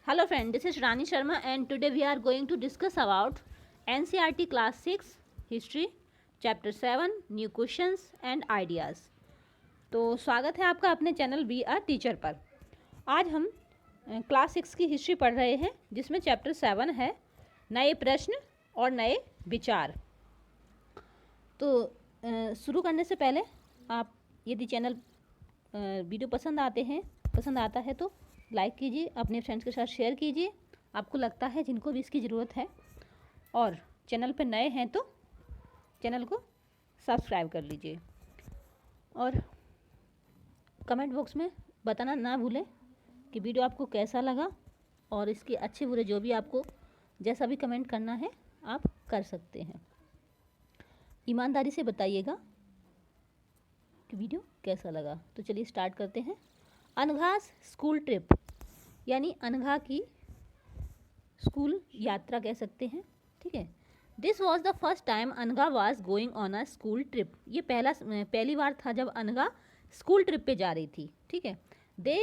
Hello friend, this is Rani Sharma and today we are going to discuss about NCERT Class 6 History Chapter 7 New Questions and Ideas। तो स्वागत है आपका अपने channel we are teacher पर। आज हम class 6 की हिस्ट्री पढ़ रहे हैं जिसमें चैप्टर 7 है नए प्रश्न और नए विचार। तो शुरू करने से पहले आप यदि चैनल वीडियो पसंद आता है तो लाइक कीजिए, अपने फ्रेंड्स के साथ शेयर कीजिए, आपको लगता है जिनको भी इसकी ज़रूरत है, और चैनल पर नए हैं तो चैनल को सब्सक्राइब कर लीजिए और कमेंट बॉक्स में बताना ना भूलें कि वीडियो आपको कैसा लगा, और इसके अच्छे बुरे जो भी आपको जैसा भी कमेंट करना है आप कर सकते हैं। ईमानदारी से बताइएगा कि वीडियो कैसा लगा। तो चलिए स्टार्ट करते हैं। अनघास स्कूल ट्रिप, यानी अनघा की स्कूल यात्रा कह सकते हैं, ठीक है। This was the first time Anagha was going on a school trip. ये पहली बार था जब अनघा स्कूल ट्रिप पे जा रही थी, ठीक है। They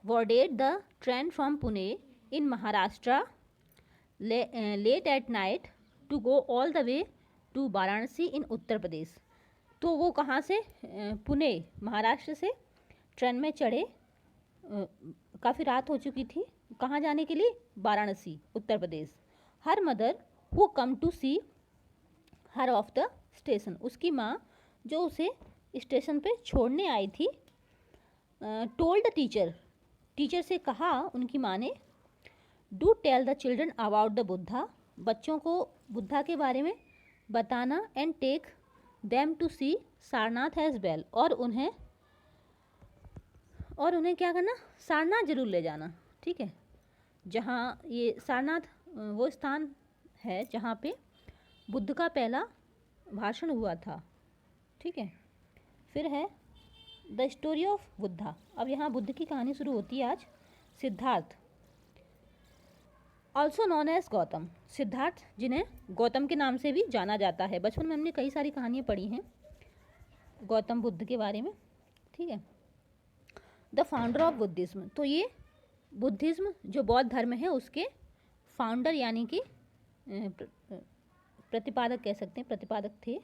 boarded the train from Pune in Maharashtra late at night to go all the way to Varanasi in Uttar Pradesh. तो वो कहाँ से, पुणे महाराष्ट्र से ट्रेन में चढ़े, काफ़ी रात हो चुकी थी, कहाँ जाने के लिए, Varanasi Uttar Pradesh. Her mother who come to see her off the station, उसकी माँ जो उसे स्टेशन पे छोड़ने आई थी, टोल्ड टीचर से कहा उनकी माँ ने, do tell the children about the Buddha, बच्चों को बुद्धा के बारे में बताना, and take them to see Sarnath as well, और उन्हें क्या करना, सारनाथ जरूर ले जाना, ठीक है। जहाँ ये सारनाथ वो स्थान है जहाँ पे बुद्ध का पहला भाषण हुआ था, ठीक है। फिर है द स्टोरी ऑफ बुद्धा। अब यहाँ बुद्ध की कहानी शुरू होती है आज। Siddhartha, also known as Gautama, Siddhartha जिन्हें गौतम के नाम से भी जाना जाता है। बचपन में हमने कई सारी कहानियाँ पढ़ी हैं गौतम बुद्ध के बारे में, ठीक है। द फाउंडर ऑफ बुद्धिज्म, तो ये बुद्धिज्म जो बौद्ध धर्म है उसके फाउंडर यानी कि प्रतिपादक कह सकते हैं, प्रतिपादक थे।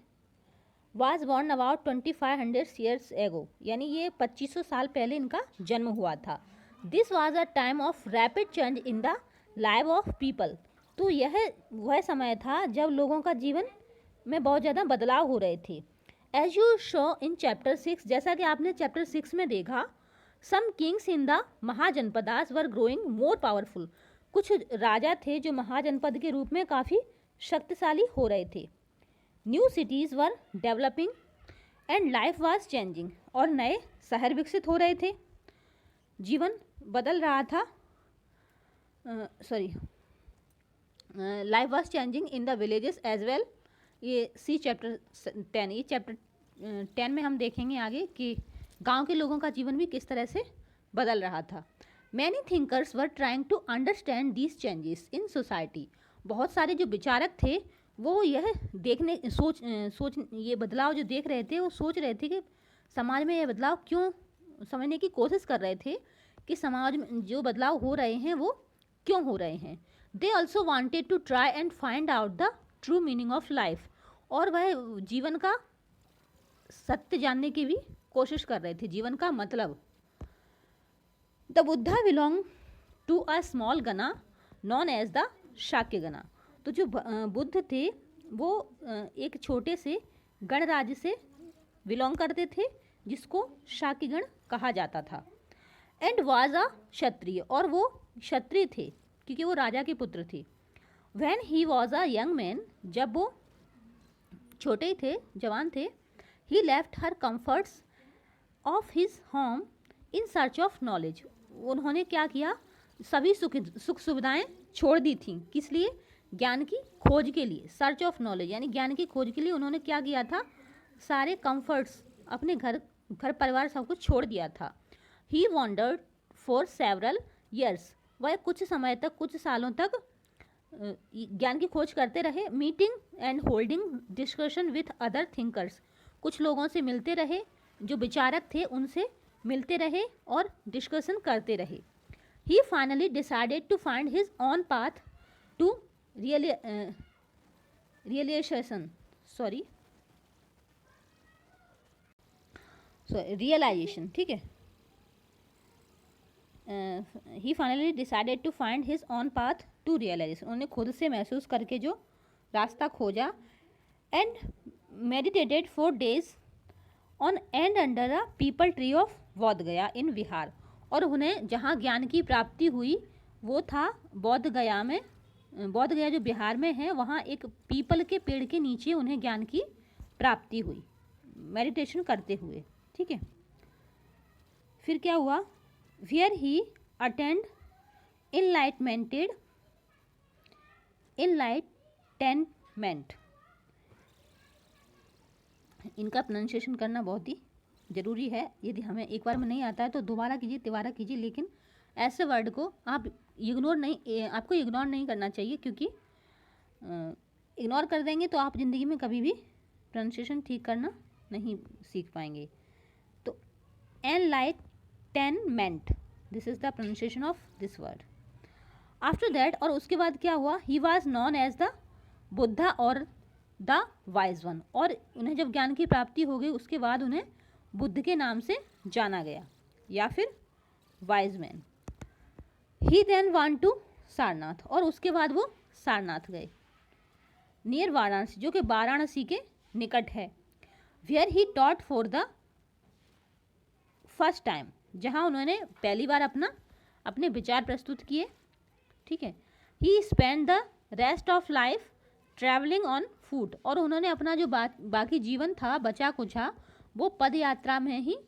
Was born about 2500 years ago, यानी ये 2500 साल पहले इनका जन्म हुआ था। This was a time of rapid change in the life of people, तो यह वह समय था जब लोगों का जीवन में बहुत ज़्यादा बदलाव हो रहे थे। As you show in chapter 6, जैसा कि आपने चैप्टर 6 में देखा, some kings in the mahajanapadas were growing more powerful, कुछ राजा थे जो महाजनपद के रूप में काफ़ी शक्तिशाली हो रहे थे। New cities were developing and life was changing, और नए शहर विकसित हो रहे थे, जीवन बदल रहा था, life was changing in the villages as well. ये सी चैप्टर 10, ये चैप्टर 10 में हम देखेंगे आगे कि गांव के लोगों का जीवन भी किस तरह से बदल रहा था। Many thinkers were trying to understand these changes in society, बहुत सारे जो विचारक थे वो यह देखने सोच ये बदलाव जो देख रहे थे वो सोच रहे थे कि समाज में ये बदलाव क्यों, समझने की कोशिश कर रहे थे कि समाज में जो बदलाव हो रहे हैं वो क्यों हो रहे हैं। They also wanted to try and find out the true meaning of life, और वह जीवन का सत्य जानने की भी कोशिश कर रहे थे, जीवन का मतलब। The Buddha belong to a small gana known as the Shakyagana, तो जो बुद्ध थे वो एक छोटे से गणराज्य से बिलोंग करते थे जिसको शाक्यगण कहा जाता था। एंड वाज अ क्षत्रिय, और वो क्षत्रिय थे क्योंकि वो राजा के पुत्र थे। When he was a young man, जब वो छोटे ही थे, जवान थे, he left her comforts of his home in search of knowledge, उन्होंने क्या किया, सभी सुख सुविधाएं छोड़ दी थी, किस लिए, ज्ञान की खोज के लिए। सर्च ऑफ नॉलेज यानी ज्ञान की खोज के लिए उन्होंने क्या किया था, सारे कंफर्ट्स, अपने घर परिवार सब कुछ छोड़ दिया था। ही वॉन्डर्ड फॉर सेवरल ईयर्स, वह कुछ समय तक, कुछ सालों तक ज्ञान की खोज करते रहे। Meeting and holding discussion with other thinkers, कुछ लोगों से मिलते रहे, जो विचारक थे उनसे मिलते रहे और डिस्कशन करते रहे। he finally decided to find his own path to realization. Realization, ठीक है. He finally decided to find his own path to realization. उन्होंने खुद से महसूस करके जो रास्ता खोजा. And meditated for days on and under a people tree of बोध गया इन बिहार. और उन्हें जहाँ ज्ञान की प्राप्ति हुई वो था बोध गया में. बोध गया जो बिहार में है, वहाँ एक पीपल के पेड़ के नीचे उन्हें ज्ञान की प्राप्ति हुई मेडिटेशन करते हुए. ठीक है. फिर क्या हुआ? Where he attained enlightenment. इनका प्रोनाउंसिएशन करना बहुत ही ज़रूरी है. यदि हमें एक बार में नहीं आता है तो दोबारा कीजिए, तिबारा कीजिए, लेकिन ऐसे वर्ड को आप आपको इग्नोर नहीं करना चाहिए, क्योंकि इग्नोर कर देंगे तो आप ज़िंदगी में कभी भी प्रोनाउंसिएशन ठीक करना नहीं सीख पाएंगे. तो enlightenment, this is the pronunciation of this word. After that, और उसके बाद क्या हुआ? He was known as the Buddha or the wise one. और उन्हें जब ज्ञान की प्राप्ति हो गई उसके बाद उन्हें बुद्ध के नाम से जाना गया या फिर wise man. He then went to Sarnath, और उसके बाद वो सारनाथ गए, नियर वाराणसी, जो कि वाराणसी के निकट है. Where he taught for the first time, जहाँ उन्होंने पहली बार अपने विचार प्रस्तुत किए. ठीक है. He spend the rest of life travelling on foot, और उन्होंने अपना जो बाकी जीवन था बचा कुछा वो पद यात्रा में ही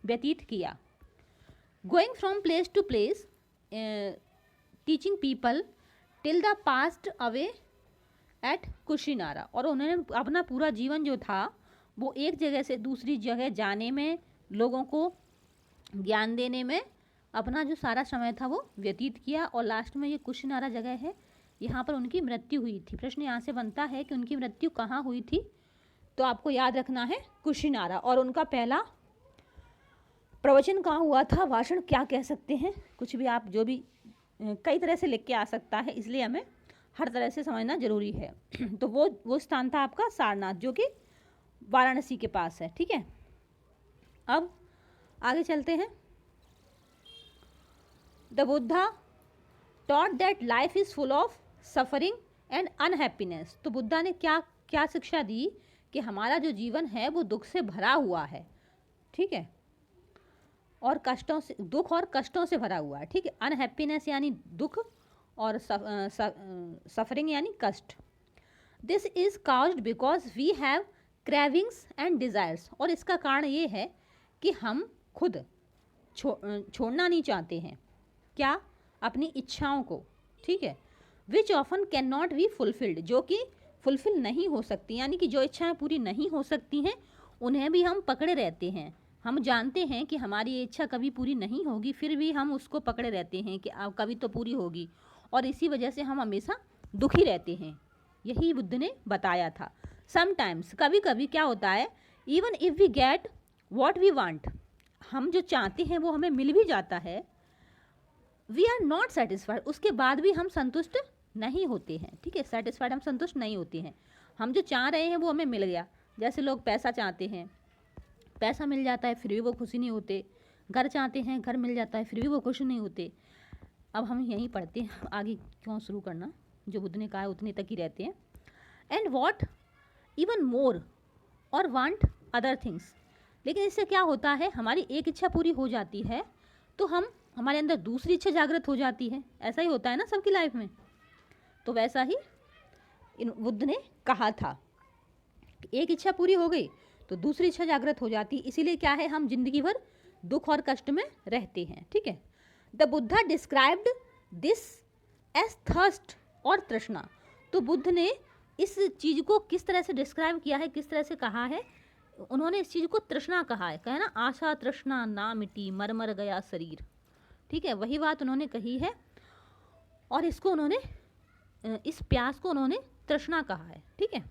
व्यतीत किया. Going from place to place teaching people till the passed away at Kushinara. और उन्होंने अपना पूरा जीवन जो था वो एक जगह से दूसरी जगह जाने में, लोगों को ज्ञान देने में अपना जो सारा समय था वो व्यतीत किया. और लास्ट में ये कुशीनारा जगह है, यहाँ पर उनकी मृत्यु हुई थी. प्रश्न यहाँ से बनता है कि उनकी मृत्यु कहाँ हुई थी? तो आपको याद रखना है कुशीनारा. और उनका पहला प्रवचन कहाँ हुआ था, भाषण क्या कह सकते हैं, कुछ भी आप जो भी कई तरह से लिख के आ सकता है, इसलिए हमें हर तरह से समझना जरूरी है. तो वो स्थान था आपका सारनाथ, जो कि वाराणसी के पास है. ठीक है. अब आगे चलते हैं. The Buddha taught that life is full of suffering and unhappiness. तो बुद्धा ने क्या शिक्षा दी कि हमारा जो जीवन है वो दुख से भरा हुआ है. ठीक है. और कष्टों से, दुख और कष्टों से भरा हुआ है. ठीक है. अनहैप्पीनेस यानी दुख और सफरिंग यानी कष्ट. This is caused because we have cravings and desires. और इसका कारण ये है कि हम खुद छोड़ना नहीं चाहते हैं. क्या? अपनी इच्छाओं को. ठीक है. Which often can not be fulfilled, जो कि फुलफिल नहीं हो सकती, यानी कि जो इच्छाएं पूरी नहीं हो सकती हैं उन्हें भी हम पकड़े रहते हैं. हम जानते हैं कि हमारी ये इच्छा कभी पूरी नहीं होगी, फिर भी हम उसको पकड़े रहते हैं कि अब कभी तो पूरी होगी, और इसी वजह से हम हमेशा दुखी रहते हैं. यही बुद्ध ने बताया था. समटाइम्स, कभी कभी क्या होता है, even if we get what we want, हम जो चाहते हैं वो हमें मिल भी जाता है, वी आर नॉट सेटिस्फाइड, उसके बाद भी हम संतुष्ट नहीं होते हैं. ठीक है. सेटिस्फाइड, हम संतुष्ट नहीं होते हैं. हम जो चाह रहे हैं वो हमें मिल गया. जैसे लोग पैसा चाहते हैं, पैसा मिल जाता है फिर भी वो खुशी नहीं होते. घर चाहते हैं, घर मिल जाता है फिर भी वो खुश नहीं होते. अब हम यहीं पढ़ते हैं, आगे क्यों शुरू करना, जो बुद्ध ने कहा है उतने तक ही रहते हैं. एंड वॉट इवन मोर और वांट अदर थिंग्स. लेकिन इससे क्या होता है, हमारी एक इच्छा पूरी हो जाती है तो हमारे अंदर दूसरी इच्छा जागृत हो जाती है. ऐसा ही होता है ना सबकी लाइफ में. तो वैसा ही बुद्ध ने कहा था, एक इच्छा पूरी हो गई तो दूसरी इच्छा जागृत हो जाती. इसीलिए क्या है, हम जिंदगी भर दुख और कष्ट में रहते हैं. ठीक है. The Buddha described this as thirst or trishna. तो बुद्ध ने इस चीज़ को किस तरह से डिस्क्राइब किया है, किस तरह से कहा है, उन्होंने इस चीज़ को तृष्णा कहा है. कहे ना, आशा तृष्णा ना मिटी, मर मर गया शरीर. ठीक है. वही बात उन्होंने कही है, और इसको उन्होंने, इस प्यास को उन्होंने तृष्णा कहा है. ठीक है.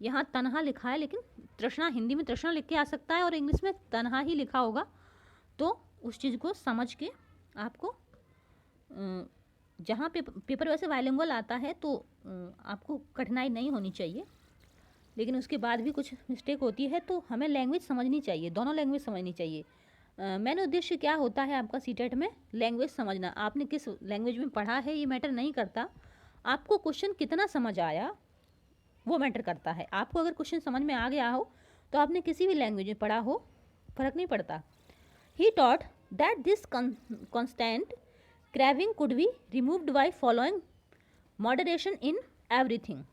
यहाँ तन्हा लिखा है, लेकिन तृष्णा हिंदी में तृष्णा लिख के आ सकता है और इंग्लिश में तन्हा ही लिखा होगा. तो उस चीज़ को समझ के आपको जहाँ पेपर वैसे बाइलिंगुअल आता है तो आपको कठिनाई नहीं होनी चाहिए, लेकिन उसके बाद भी कुछ मिस्टेक होती है तो हमें लैंग्वेज समझनी चाहिए, दोनों लैंग्वेज समझनी चाहिए। मेन उद्देश्य क्या होता है आपका सीटेट में? लैंग्वेज समझना। आपने किस लैंग्वेज में पढ़ा है ये मैटर नहीं करता, आपको क्वेश्चन कितना समझ आया वो मैटर करता है। आपको अगर क्वेश्चन समझ में आ गया हो तो आपने किसी भी लैंग्वेज में पढ़ा हो, फर्क नहीं पड़ता। He taught that this constant craving could be removed by following moderation in everything.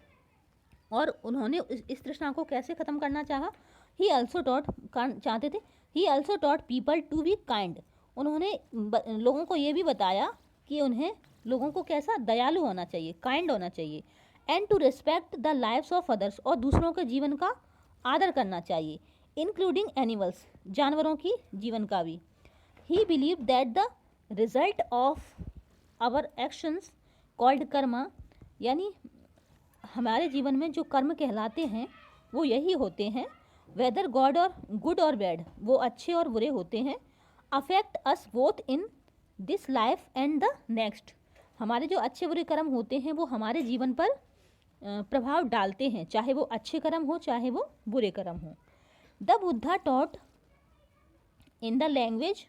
और उन्होंने इस तृष्णा को कैसे ख़त्म करना चाहा? ही ऑल्सो टॉट, चाहते थे, he also taught people to be kind. उन्होंने लोगों को ये भी बताया कि उन्हें लोगों को कैसा दयालु होना चाहिए, काइंड होना चाहिए। And to respect the lives of others, और दूसरों के जीवन का आदर करना चाहिए, इंक्लूडिंग एनिमल्स, जानवरों की जीवन का भी। He believe that the result of our actions called karma, यानी हमारे जीवन में जो कर्म कहलाते हैं वो यही होते हैं, वेदर गॉड और गुड और बैड, वो अच्छे और बुरे होते हैं। Affect us both in this life and the next, हमारे जो अच्छे बुरे कर्म होते हैं वो हमारे जीवन पर प्रभाव डालते हैं, चाहे वो अच्छे कर्म हो चाहे वो बुरे कर्म हो। The Buddha taught in the language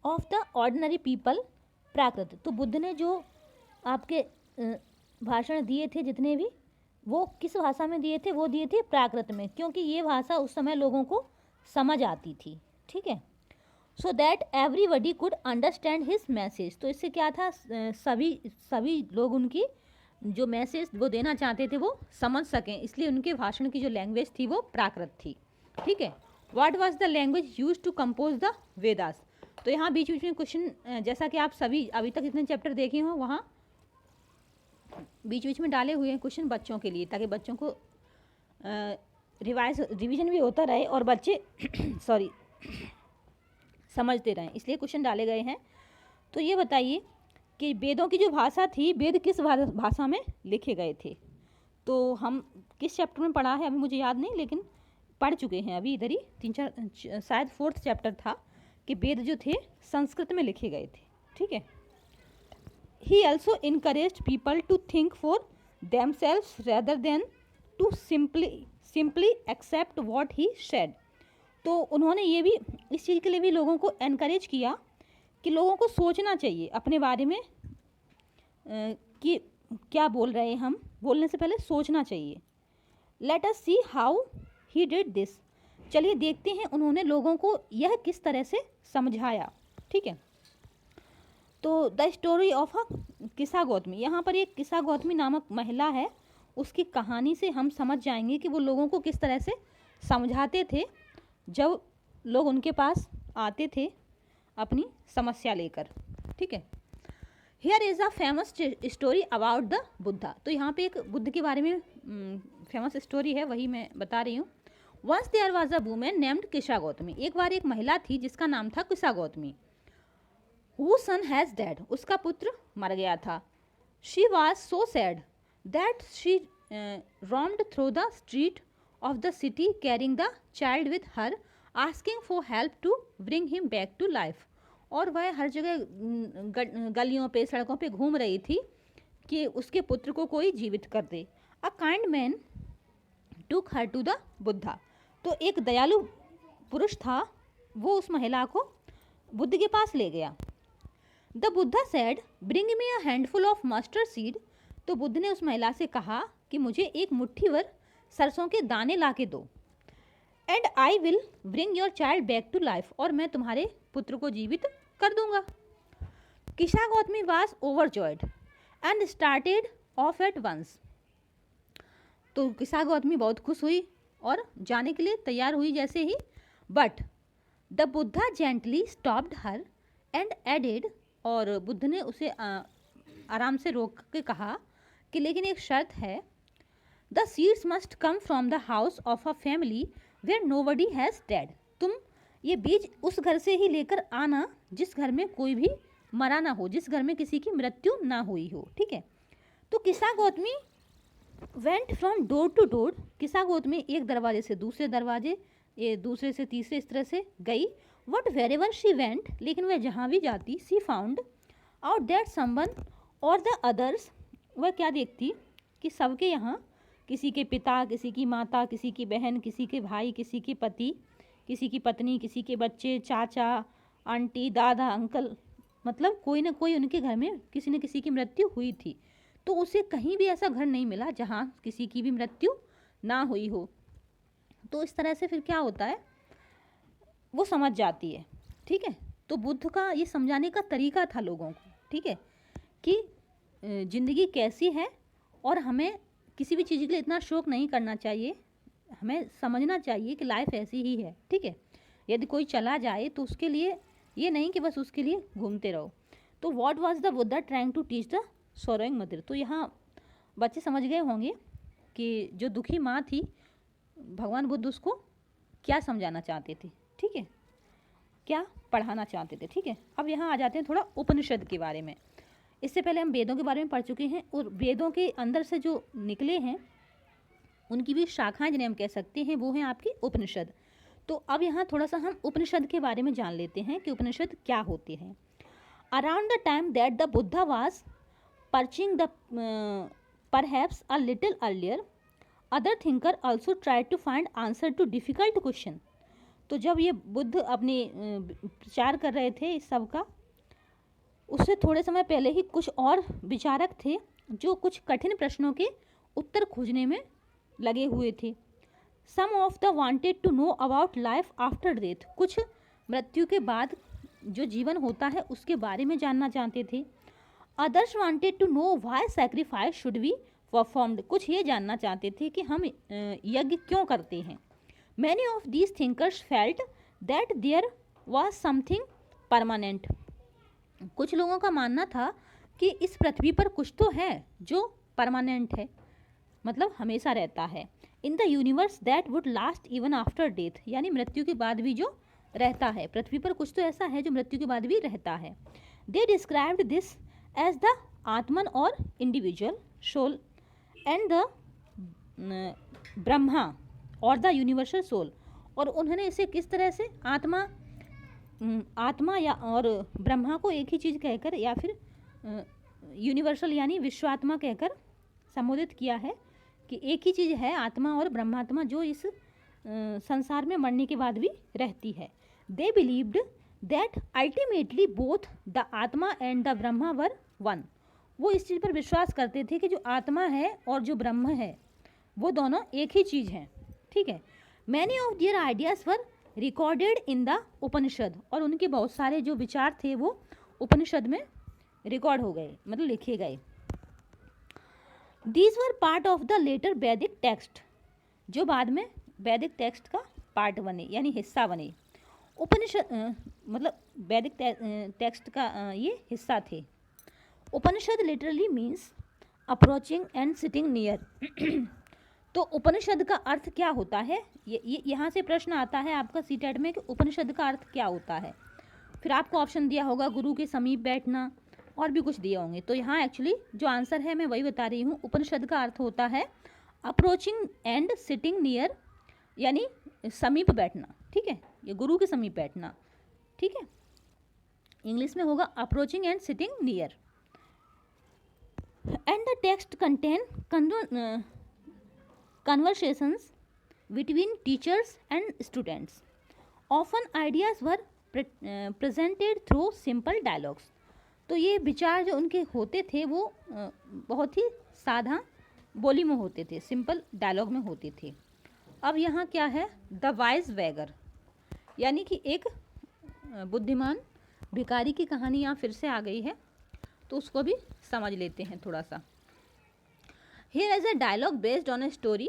of the ordinary people Prakrit, तो बुद्ध ने जो आपके भाषण दिए थे जितने भी, वो किस भाषा में दिए थे? वो दिए थे प्राकृत में, क्योंकि ये भाषा उस समय लोगों को समझ आती थी, ठीक है। So that everybody could understand his message, तो इससे क्या था, सभी लोग उनकी जो मैसेज वो देना चाहते थे वो समझ सकें, इसलिए उनके भाषण की जो लैंग्वेज थी वो प्राकृत थी, ठीक है। What was the language used to compose the Vedas, तो यहाँ बीच बीच में क्वेश्चन, जैसा कि आप सभी अभी तक इतने चैप्टर देखे हों, वहाँ बीच बीच में डाले हुए हैं क्वेश्चन बच्चों के लिए, ताकि बच्चों को रिवीजन भी होता रहे और बच्चे सॉरी समझते रहें, इसलिए क्वेश्चन डाले गए हैं। तो ये बताइए कि वेदों की जो भाषा थी, वेद किस भाषा में लिखे गए थे? तो हम किस चैप्टर में पढ़ा है अभी मुझे याद नहीं, लेकिन पढ़ चुके हैं अभी इधर ही 3-4 शायद 4th चैप्टर था कि वेद जो थे संस्कृत में लिखे गए थे, ठीक है। He also encouraged people to think for themselves rather than to simply accept what he said. तो उन्होंने ये भी इस चीज़ के लिए भी लोगों को encourage किया कि लोगों को सोचना चाहिए अपने बारे में कि क्या बोल रहे हैं हम, बोलने से पहले सोचना चाहिए। Let us see how he did this. चलिए देखते हैं उन्होंने लोगों को यह किस तरह से समझाया, ठीक है। तो द स्टोरी ऑफ अ किस्सा गौतमी, यहाँ पर एक किस्सा गौतमी नामक महिला है, उसकी कहानी से हम समझ जाएंगे कि वो लोगों को किस तरह से समझाते थे जब लोग उनके पास आते थे अपनी समस्या लेकर, ठीक है। Here is a famous story about the Buddha, तो यहाँ पे एक बुद्ध के बारे में फेमस स्टोरी है, वही मैं बता रही हूँ। Once there was a women named Kisa Gotami, एक बार एक महिला थी जिसका नाम था किस्सा Gautami. Whose son has died, उसका पुत्र मर गया था। She was so sad that she roamed through the street of the city carrying the child with her, asking for help to bring him back to life. और वह हर जगह गलियों पे सड़कों पे घूम रही थी कि उसके पुत्र को कोई जीवित कर दे। A kind man took her to the Buddha, तो एक दयालु पुरुष था, वो उस महिला को बुद्ध के पास ले गया। The Buddha said bring me a handful of mustard seed, तो बुद्ध ने उस महिला से कहा कि मुझे एक मुट्ठी भर सरसों के दाने ला के दो। And I will bring your child back to life, और मैं तुम्हारे पुत्र को जीवित कर दूंगा। Kisa Gotami was overjoyed and started off at once, तो किस्सा गौतमी बहुत खुश हुई और जाने के लिए तैयार हुई जैसे ही। But the Buddha gently stopped her and added, और बुद्ध ने उसे आराम से रोक के कहा कि लेकिन एक शर्त है, the seeds must come from the house of a family where nobody has dead, तुम ये बीज उस घर से ही लेकर आना जिस घर में कोई भी मरा ना हो, जिस घर में किसी की मृत्यु ना हुई हो, ठीक है। तो Kisa Gotami went from door to door, Kisa Gotami एक दरवाजे से दूसरे दरवाजे, ये दूसरे से तीसरे इस तरह से गई, wherever she went, लेकिन वह जहाँ भी जाती, she found out that someone or the others, वह क्या देखती कि सबके यहाँ, किसी के पिता, किसी की माता, किसी की बहन, किसी के भाई, किसी के पति, किसी की पत्नी, किसी के बच्चे, चाचा, आंटी, दादा, अंकल, मतलब कोई ना कोई उनके घर में किसी न किसी की मृत्यु हुई थी। तो उसे कहीं भी ऐसा घर नहीं मिला जहाँ किसी की भी मृत्यु ना हुई हो। तो इस तरह से फिर क्या होता है, वो समझ जाती है। ठीक है, तो बुद्ध का ये समझाने का तरीका था लोगों को, ठीक है, कि ज़िंदगी कैसी है और हमें किसी भी चीज़ के लिए इतना शौक नहीं करना चाहिए, हमें समझना चाहिए कि लाइफ ऐसी ही है। ठीक है, यदि कोई चला जाए तो उसके लिए ये नहीं कि बस उसके लिए घूमते रहो। तो what was the Buddha trying to teach the sorrowing mother, तो यहाँ बच्चे समझ गए होंगे कि जो दुखी माँ थी, भगवान बुद्ध उसको क्या समझाना चाहते थे। ठीक है, क्या पढ़ाना चाहते थे। ठीक है, अब यहाँ आ जाते हैं थोड़ा उपनिषद के बारे में। इससे पहले हम वेदों के बारे में पढ़ चुके हैं, और वेदों के अंदर से जो निकले हैं उनकी भी शाखाएं जिन्हें हम कह सकते हैं, वो हैं आपकी उपनिषद। तो अब यहाँ थोड़ा सा हम उपनिषद के बारे में जान लेते हैं कि उपनिषद क्या होते हैं। Around the time that the Buddha was preaching the perhaps a little earlier, other thinker also try to find answer to difficult question. तो जब ये बुद्ध अपने प्रचार कर रहे थे इस सब का, उससे थोड़े समय पहले ही कुछ और विचारक थे जो कुछ कठिन प्रश्नों के उत्तर खोजने में लगे हुए थे। Some of the wanted to know about life after death, कुछ मृत्यु के बाद जो जीवन होता है उसके बारे में जानना चाहते थे। Others wanted to know why sacrifice should be performed, कुछ ये जानना चाहते थे कि हम यज्ञ क्यों करते हैं। Many of these thinkers felt that there was something permanent, कुछ लोगों का मानना था कि इस पृथ्वी पर कुछ तो है जो परमानेंट है, मतलब हमेशा रहता है। In the universe that would last even after death, यानी मृत्यु के बाद भी जो रहता है, पृथ्वी पर कुछ तो ऐसा है जो मृत्यु के बाद भी रहता है। They described this as the atman or individual soul and the Brahma or the universal soul, और उन्होंने इसे किस तरह से आत्मा या और ब्रह्मा को एक ही चीज़ कहकर, या फिर यूनिवर्सल यानी विश्वात्मा कहकर संबोधित किया है कि एक ही चीज़ है आत्मा और ब्रह्मात्मा, जो इस संसार में मरने के बाद भी रहती है। They believed that ultimately both the atma and the Brahma were one, वो इस चीज़ पर विश्वास करते थे कि जो आत्मा है और जो ब्रह्म है वो दोनों एक ही चीज़ हैं। ठीक है, many of their ideas were recorded in the Upanishad, और उनके बहुत सारे जो विचार थे वो उपनिषद में रिकॉर्ड हो गए, मतलब लिखे गए। These were part of the later Vedic text, जो बाद में वैदिक टेक्स्ट का पार्ट बने यानी हिस्सा बने। उपनिषद मतलब वैदिक टेक्स्ट का ये हिस्सा थे। Upanishad literally means approaching and sitting near. तो उपनिषद का अर्थ क्या होता है, ये यहाँ से प्रश्न आता है आपका सीटेट में कि उपनिषद का अर्थ क्या होता है। फिर आपको ऑप्शन दिया होगा गुरु के समीप बैठना, और भी कुछ दिए होंगे। तो यहाँ एक्चुअली जो आंसर है मैं वही बता रही हूँ। उपनिषद का अर्थ होता है अप्रोचिंग एंड सिटिंग नियर, यानी समीप बैठना। ठीक है, ये गुरु के समीप बैठना। ठीक है, इंग्लिश में होगा approaching and sitting near. And the text contain conversations between teachers and students. Often ideas were presented through simple dialogues. तो ये विचार जो उनके होते थे वो बहुत ही साधा बोली में होते थे, सिंपल डायलॉग में होते थे। अब यहाँ क्या है, द वाइज बेगर, यानी कि एक बुद्धिमान भिखारी की कहानी यहाँ फिर से आ गई है, तो उसको भी समझ लेते हैं थोड़ा सा। Here is a dialogue based on a story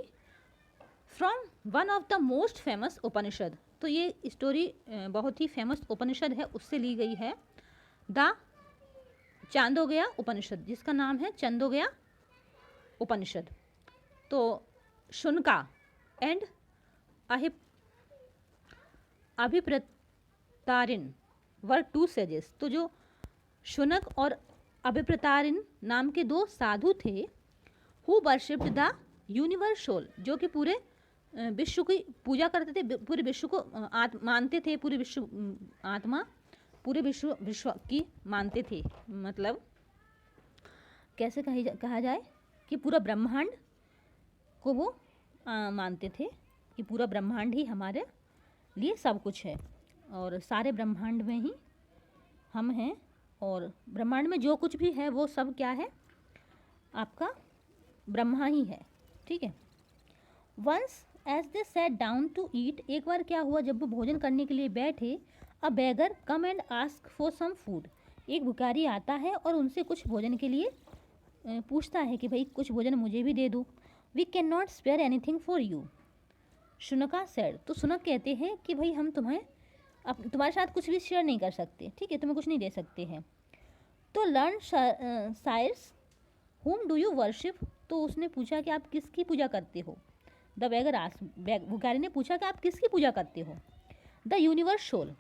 from one of the most famous उपनिषद। तो ये स्टोरी बहुत ही फेमस उपनिषद है, उससे ली गई है। द चांदोग्या उपनिषद, जिसका नाम है चंदोग्या उपनिषद। तो शुनका एंड अभिप्रतारिन वर टू सेजेस। तो जो शुनक और अभिप्रतारिन नाम के दो साधु थे, who worshipped the universe soul, जो कि पूरे विश्व की पूजा करते थे, पूरे विश्व को मानते थे, पूरे विश्व आत्मा पूरे विश्व की मानते थे। मतलब कैसे कहा जाए कि पूरा ब्रह्मांड को वो मानते थे कि पूरा ब्रह्मांड ही हमारे लिए सब कुछ है और सारे ब्रह्मांड में ही हम हैं और ब्रह्मांड में जो कुछ भी है वो सब क्या है, आपका ब्रह्मा ही है। ठीक है। Once as they sat down to eat, एक बार क्या हुआ, जब वो भोजन करने के लिए बैठे, a beggar come and ask for some food, एक भिखारी आता है और उनसे कुछ भोजन के लिए पूछता है कि भाई कुछ भोजन मुझे भी दे दो। We can not spare anything for you, Shaunaka said, तो शुनक कहते हैं कि भाई हम तुम्हारे साथ कुछ भी शेयर नहीं कर सकते, ठीक है, तुम्हें कुछ नहीं दे सकते हैं। तो लर्न सायर्स हुम डू यू वर्शिप, तो उसने पूछा कि आप किसकी पूजा करते हो। द बेगर आस्क, भिखारी ने पूछा कि आप किसकी पूजा करते हो। द यूनिवर्स सोल,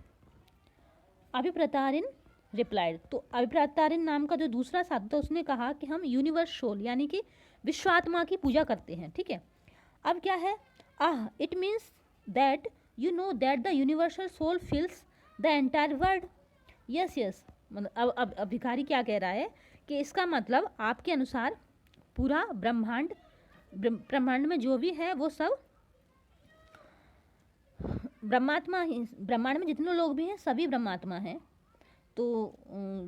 अभिप्रतारिन रिप्लाइड, तो अभिप्रतारिन नाम का जो दूसरा साधु था उसने कहा कि हम यूनिवर्स सोल यानी कि विश्वात्मा की पूजा करते हैं। ठीक है। अब क्या है, it means that you know that the universal soul fills the entire world. Yes yes, मतलब अब भिखारी क्या कह रहा है कि इसका मतलब आपके अनुसार पूरा ब्रह्मांड में जो भी है वो सब ब्रह्मात्मा ही, ब्रह्मांड में जितने लोग भी हैं सभी ब्रह्मात्मा हैं। तो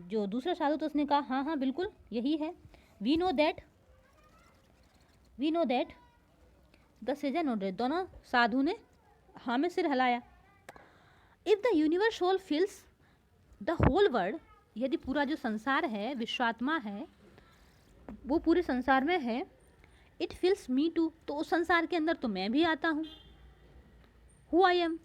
जो दूसरा साधु तो उसने कहा हाँ हाँ बिल्कुल यही है। We know that the sages noted, दोनों साधु ने हाँ में सिर हिलाया। If the universe soul fills the whole world, यदि पूरा जो संसार है विश्वात्मा है वो पूरे संसार में है, इट फील्स मी टू, तो उस संसार के अंदर तो मैं भी आता हूँ। Who I am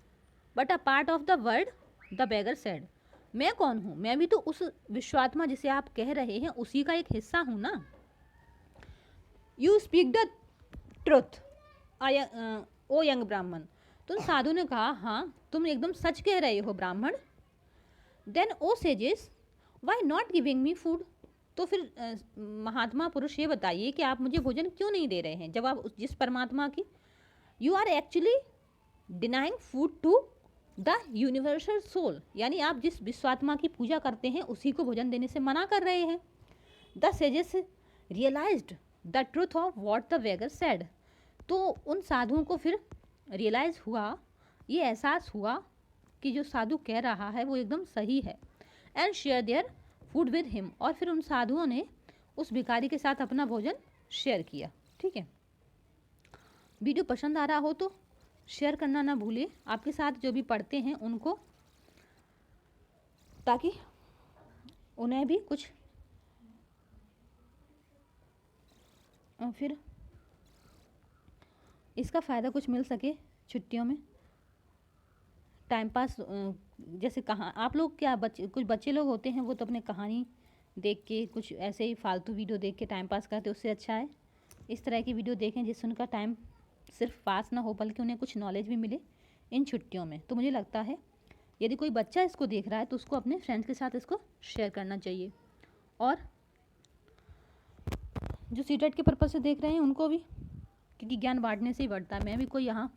but a part of the world, the beggar said, मैं कौन हूँ, मैं भी तो उस विश्वात्मा जिसे आप कह रहे हैं उसी का एक हिस्सा हूँ ना। You speak the truth O young Brahmin, तो साधु ने कहा हाँ तुम एकदम सच कह रहे हो Brahmin. Then O sages why not giving me food, तो फिर महात्मा पुरुष ये बताइए कि आप मुझे भोजन क्यों नहीं दे रहे हैं, जब आप जिस परमात्मा की, you are actually denying food to the universal soul, यानी आप जिस विश्वात्मा की पूजा करते हैं उसी को भोजन देने से मना कर रहे हैं। The sages realised the truth of what the beggar said, तो उन साधुओं को फिर रियलाइज हुआ, ये एहसास हुआ कि जो साधु कह रहा है वो एकदम सही है। And share their food with him, और फिर उन साधुओं ने उस भिखारी के साथ अपना भोजन शेयर किया। ठीक है। वीडियो पसंद आ रहा हो तो शेयर करना ना भूलिए आपके साथ जो भी पढ़ते हैं उनको, ताकि उन्हें भी कुछ फिर इसका फ़ायदा कुछ मिल सके छुट्टियों में। टाइम पास जैसे कहाँ आप लोग क्या कुछ बच्चे लोग होते हैं वो तो अपने कहानी देख के कुछ ऐसे ही फालतू वीडियो देख के टाइम पास करते, उससे अच्छा है इस तरह की वीडियो देखें जिससे उनका टाइम सिर्फ पास ना हो बल्कि उन्हें कुछ नॉलेज भी मिले इन छुट्टियों में। तो मुझे लगता है यदि कोई बच्चा इसको देख रहा है तो उसको अपने फ्रेंड्स के साथ इसको शेयर करना चाहिए, और जो सीटेट के पर्पज़ से देख रहे हैं उनको भी, क्योंकि ज्ञान बांटने से ही बढ़ता है। मैं भी कोई यहाँ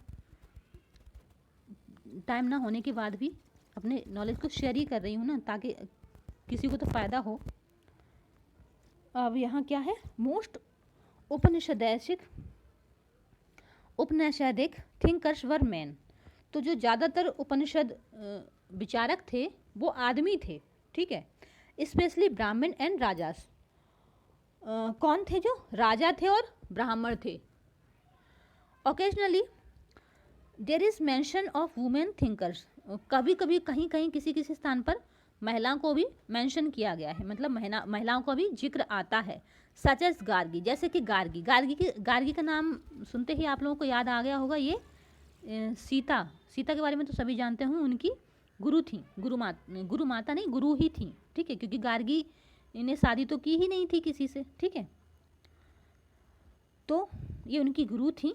टाइम ना होने के बाद भी अपने नॉलेज को शेयर ही कर रही हूँ ना, ताकि किसी को तो फ़ायदा हो। अब यहाँ क्या है, मोस्ट उपनिषदिक थिंकर्स वर मैन, तो जो ज़्यादातर उपनिषद विचारक थे वो आदमी थे। ठीक है। स्पेशली ब्राह्मण एंड राजास, कौन थे, जो राजा थे और ब्राह्मण थे। Occasionally there is mention of women thinkers, कभी कभी कहीं कहीं किसी किसी स्थान पर महिलाओं को भी मेंशन किया गया है, मतलब महिलाओं का भी जिक्र आता है। सच एज गार्गी, जैसे कि गार्गी का नाम सुनते ही आप लोगों को याद आ गया होगा, ये सीता के बारे में तो सभी जानते हों, उनकी गुरु थी, गुरु माता नहीं, गुरु ही थी। ठीक है, क्योंकि गार्गी ने शादी तो की ही नहीं थी किसी से। ठीक है, तो ये उनकी गुरु थी।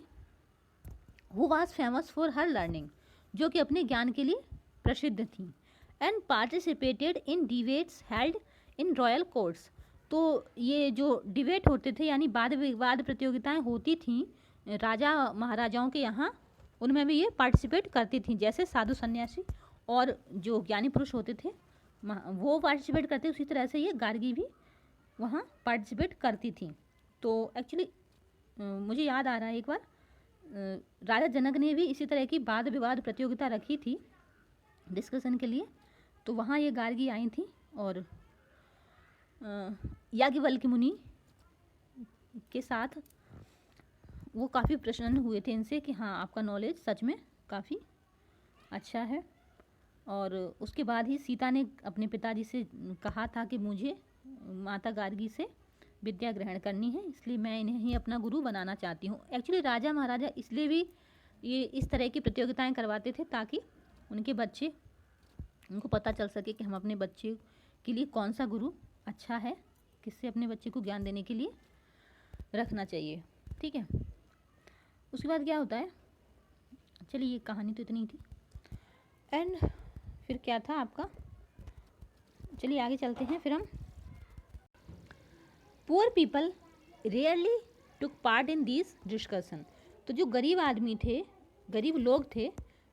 Who was famous for her learning, जो कि अपने ज्ञान के लिए प्रसिद्ध थी। And participated in debates held in royal courts, तो ये जो डिबेट होते थे यानी वाद विवाद प्रतियोगिताएं होती थीं राजा महाराजाओं के यहाँ उनमें भी ये पार्टिसिपेट करती थी। जैसे साधु सन्यासी और जो ज्ञानी पुरुष होते थे वो पार्टिसिपेट करते, उसी तरह से ये गार्गी भी वहाँ पार्टिसिपेट करती थी। तो एक्चुअली मुझे याद आ रहा है एक बार राजा जनक ने भी इसी तरह की वाद विवाद प्रतियोगिता रखी थी डिस्कशन के लिए, तो वहाँ ये गार्गी आई थी और याज्ञवल्क्य मुनि के साथ वो काफ़ी प्रसन्न हुए थे इनसे कि हाँ आपका नॉलेज सच में काफ़ी अच्छा है। और उसके बाद ही सीता ने अपने पिताजी से कहा था कि मुझे माता गार्गी से विद्या ग्रहण करनी है, इसलिए मैं इन्हें ही अपना गुरु बनाना चाहती हूँ। एक्चुअली राजा महाराजा इसलिए भी ये इस तरह की प्रतियोगिताएं करवाते थे ताकि उनके बच्चे, उनको पता चल सके कि हम अपने बच्चे के लिए कौन सा गुरु अच्छा है, किससे अपने बच्चे को ज्ञान देने के लिए रखना चाहिए। ठीक है, उसके बाद क्या होता है, चलिए ये कहानी तो इतनी थी। एंड फिर क्या था आपका, चलिए आगे चलते हैं फिर हम। Poor people rarely took part in this discussion. तो जो गरीब आदमी थे, गरीब लोग थे,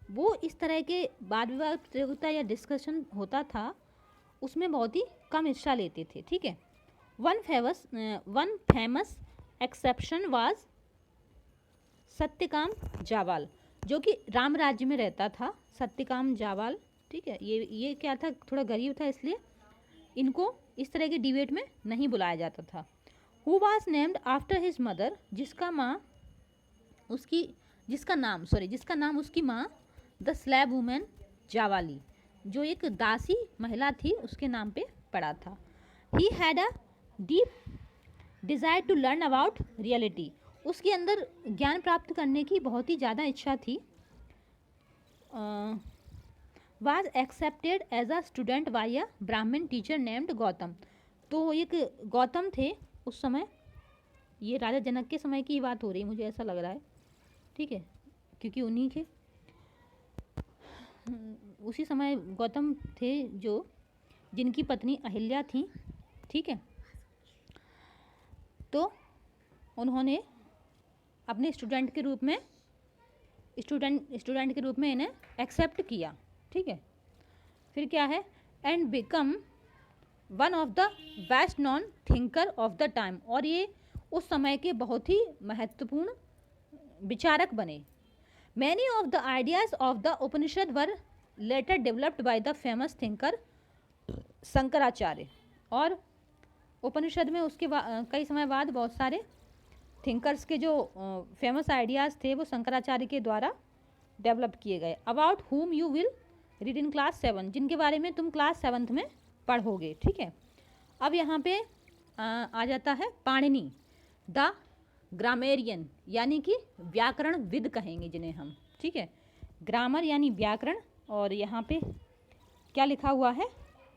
वो इस तरह के वाद विवाद प्रतियोगिता या डिस्कशन होता था उसमें बहुत ही कम हिस्सा लेते थे। ठीक है, one famous exception was Satyakam Jawal, जो कि राम राज्य में रहता था। सत्यकाम जावाल, ठीक है, ये क्या था, थोड़ा गरीब था, इसलिए इनको इस तरह के डिबेट में नहीं बुलाया जाता था। Who was named after his mother, जिसका नाम उसकी माँ द स्लैब वुमेन जावाली, जो एक दासी महिला थी, उसके नाम पे पड़ा था। He had a deep desire to learn about reality, उसके अंदर ज्ञान प्राप्त करने की बहुत ही ज़्यादा इच्छा थी। Was accepted as a student by a Brahmin teacher named Gautam. तो एक गौतम थे उस समय, ये राजा जनक के समय की बात हो रही है, मुझे ऐसा लग रहा है। ठीक है, क्योंकि उन्हीं के उसी समय गौतम थे जो जिनकी पत्नी अहिल्या थी। ठीक है, तो उन्होंने अपने स्टूडेंट के रूप में इन्हें एक्सेप्ट किया। ठीक है, फिर क्या है, and become one of the best non thinker of the time, और ये उस समय के बहुत ही महत्वपूर्ण विचारक बने। Many of the ideas of the Upanishad were later developed by the famous thinker Shankaracharya, और उपनिषद में उसके कई समय बाद बहुत सारे थिंकर्स के जो फेमस आइडियाज़ थे वो शंकराचार्य के द्वारा डेवलप किए गए। About whom you will read in class 7, जिनके बारे में तुम क्लास 7th में पढ़ोगे। ठीक है, अब यहाँ पे आ जाता है पाणिनि द ग्रामेरियन, यानी कि व्याकरणविद कहेंगे जिन्हें हम। ठीक है, ग्रामर यानी व्याकरण, और यहाँ पे क्या लिखा हुआ है,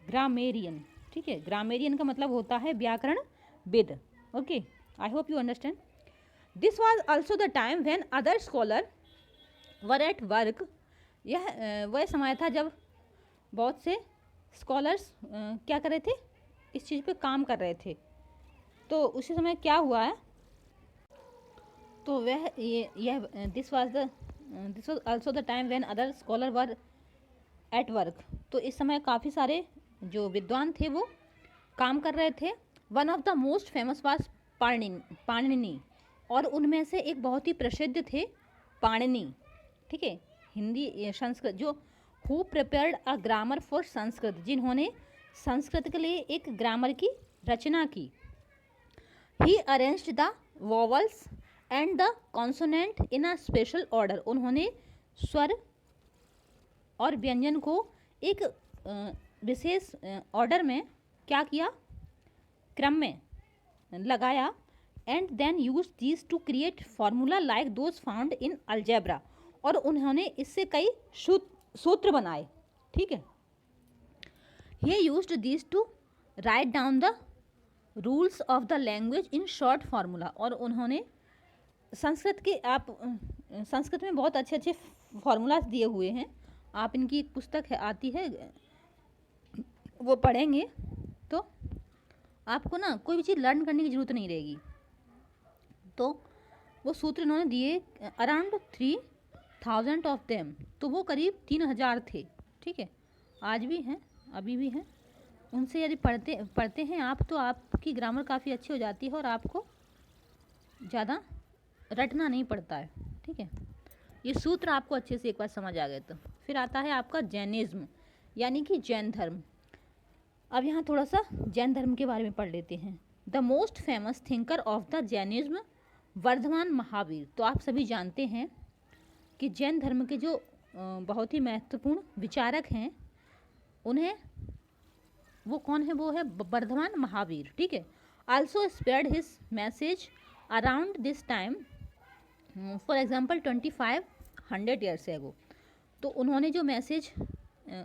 ग्रामेरियन। ठीक है, ग्रामेरियन का मतलब होता है व्याकरणविद। Okay, I hope you understand. This was also the time when other scholar were at work. यह वह समय था जब बहुत से स्कॉलर्स क्या कर रहे थे, इस चीज़ पे काम कर रहे थे। तो उसी समय क्या हुआ है, तो वह this was also the time when other scholar were at work. तो इस समय काफ़ी सारे जो विद्वान थे वो काम कर रहे थे। One of the most famous was Panini, और उनमें से एक बहुत ही प्रसिद्ध थे पाणिनि। ठीक है, हिंदी संस्कृत, जो who prepared a grammar for Sanskrit, जिन्होंने संस्कृत के लिए एक ग्रामर की रचना की। He arranged the vowels and the consonant in a special order, उन्होंने स्वर और व्यंजन को एक विशेष ऑर्डर में क्या किया, क्रम में लगाया। And then use these to create formula like those found in algebra, और उन्होंने इससे कई सूत्र बनाए। ठीक है, he used these to write down the rules of the language in short formula, और उन्होंने संस्कृत में बहुत अच्छे अच्छे फार्मूलाज दिए हुए हैं। आप इनकी एक पुस्तक है, आती है, वो पढ़ेंगे तो आपको ना कोई भी चीज़ लर्न करने की ज़रूरत नहीं रहेगी। तो वो सूत्र इन्होंने दिए, अराउंड 3 1000 ऑफ देम, तो वो करीब 3000 थे। ठीक है, आज भी हैं, अभी भी हैं। उनसे यदि पढ़ते हैं आप तो आपकी ग्रामर काफ़ी अच्छी हो जाती है और आपको ज़्यादा रटना नहीं पड़ता है। ठीक है, ये सूत्र आपको अच्छे से एक बार समझ आ गए तो फिर आता है आपका जैनिज्म, यानी कि जैन धर्म। अब यहाँ थोड़ा सा जैन धर्म के बारे में पढ़ लेते हैं। The most famous thinker of the Jainism Vardhamana Mahavira. तो आप सभी जानते हैं कि जैन धर्म के जो बहुत ही महत्वपूर्ण विचारक हैं, उन्हें वो कौन है? वो है वर्धमान महावीर। ठीक है, also spread his message around this time, for example 2500 years ago. तो उन्होंने जो मैसेज,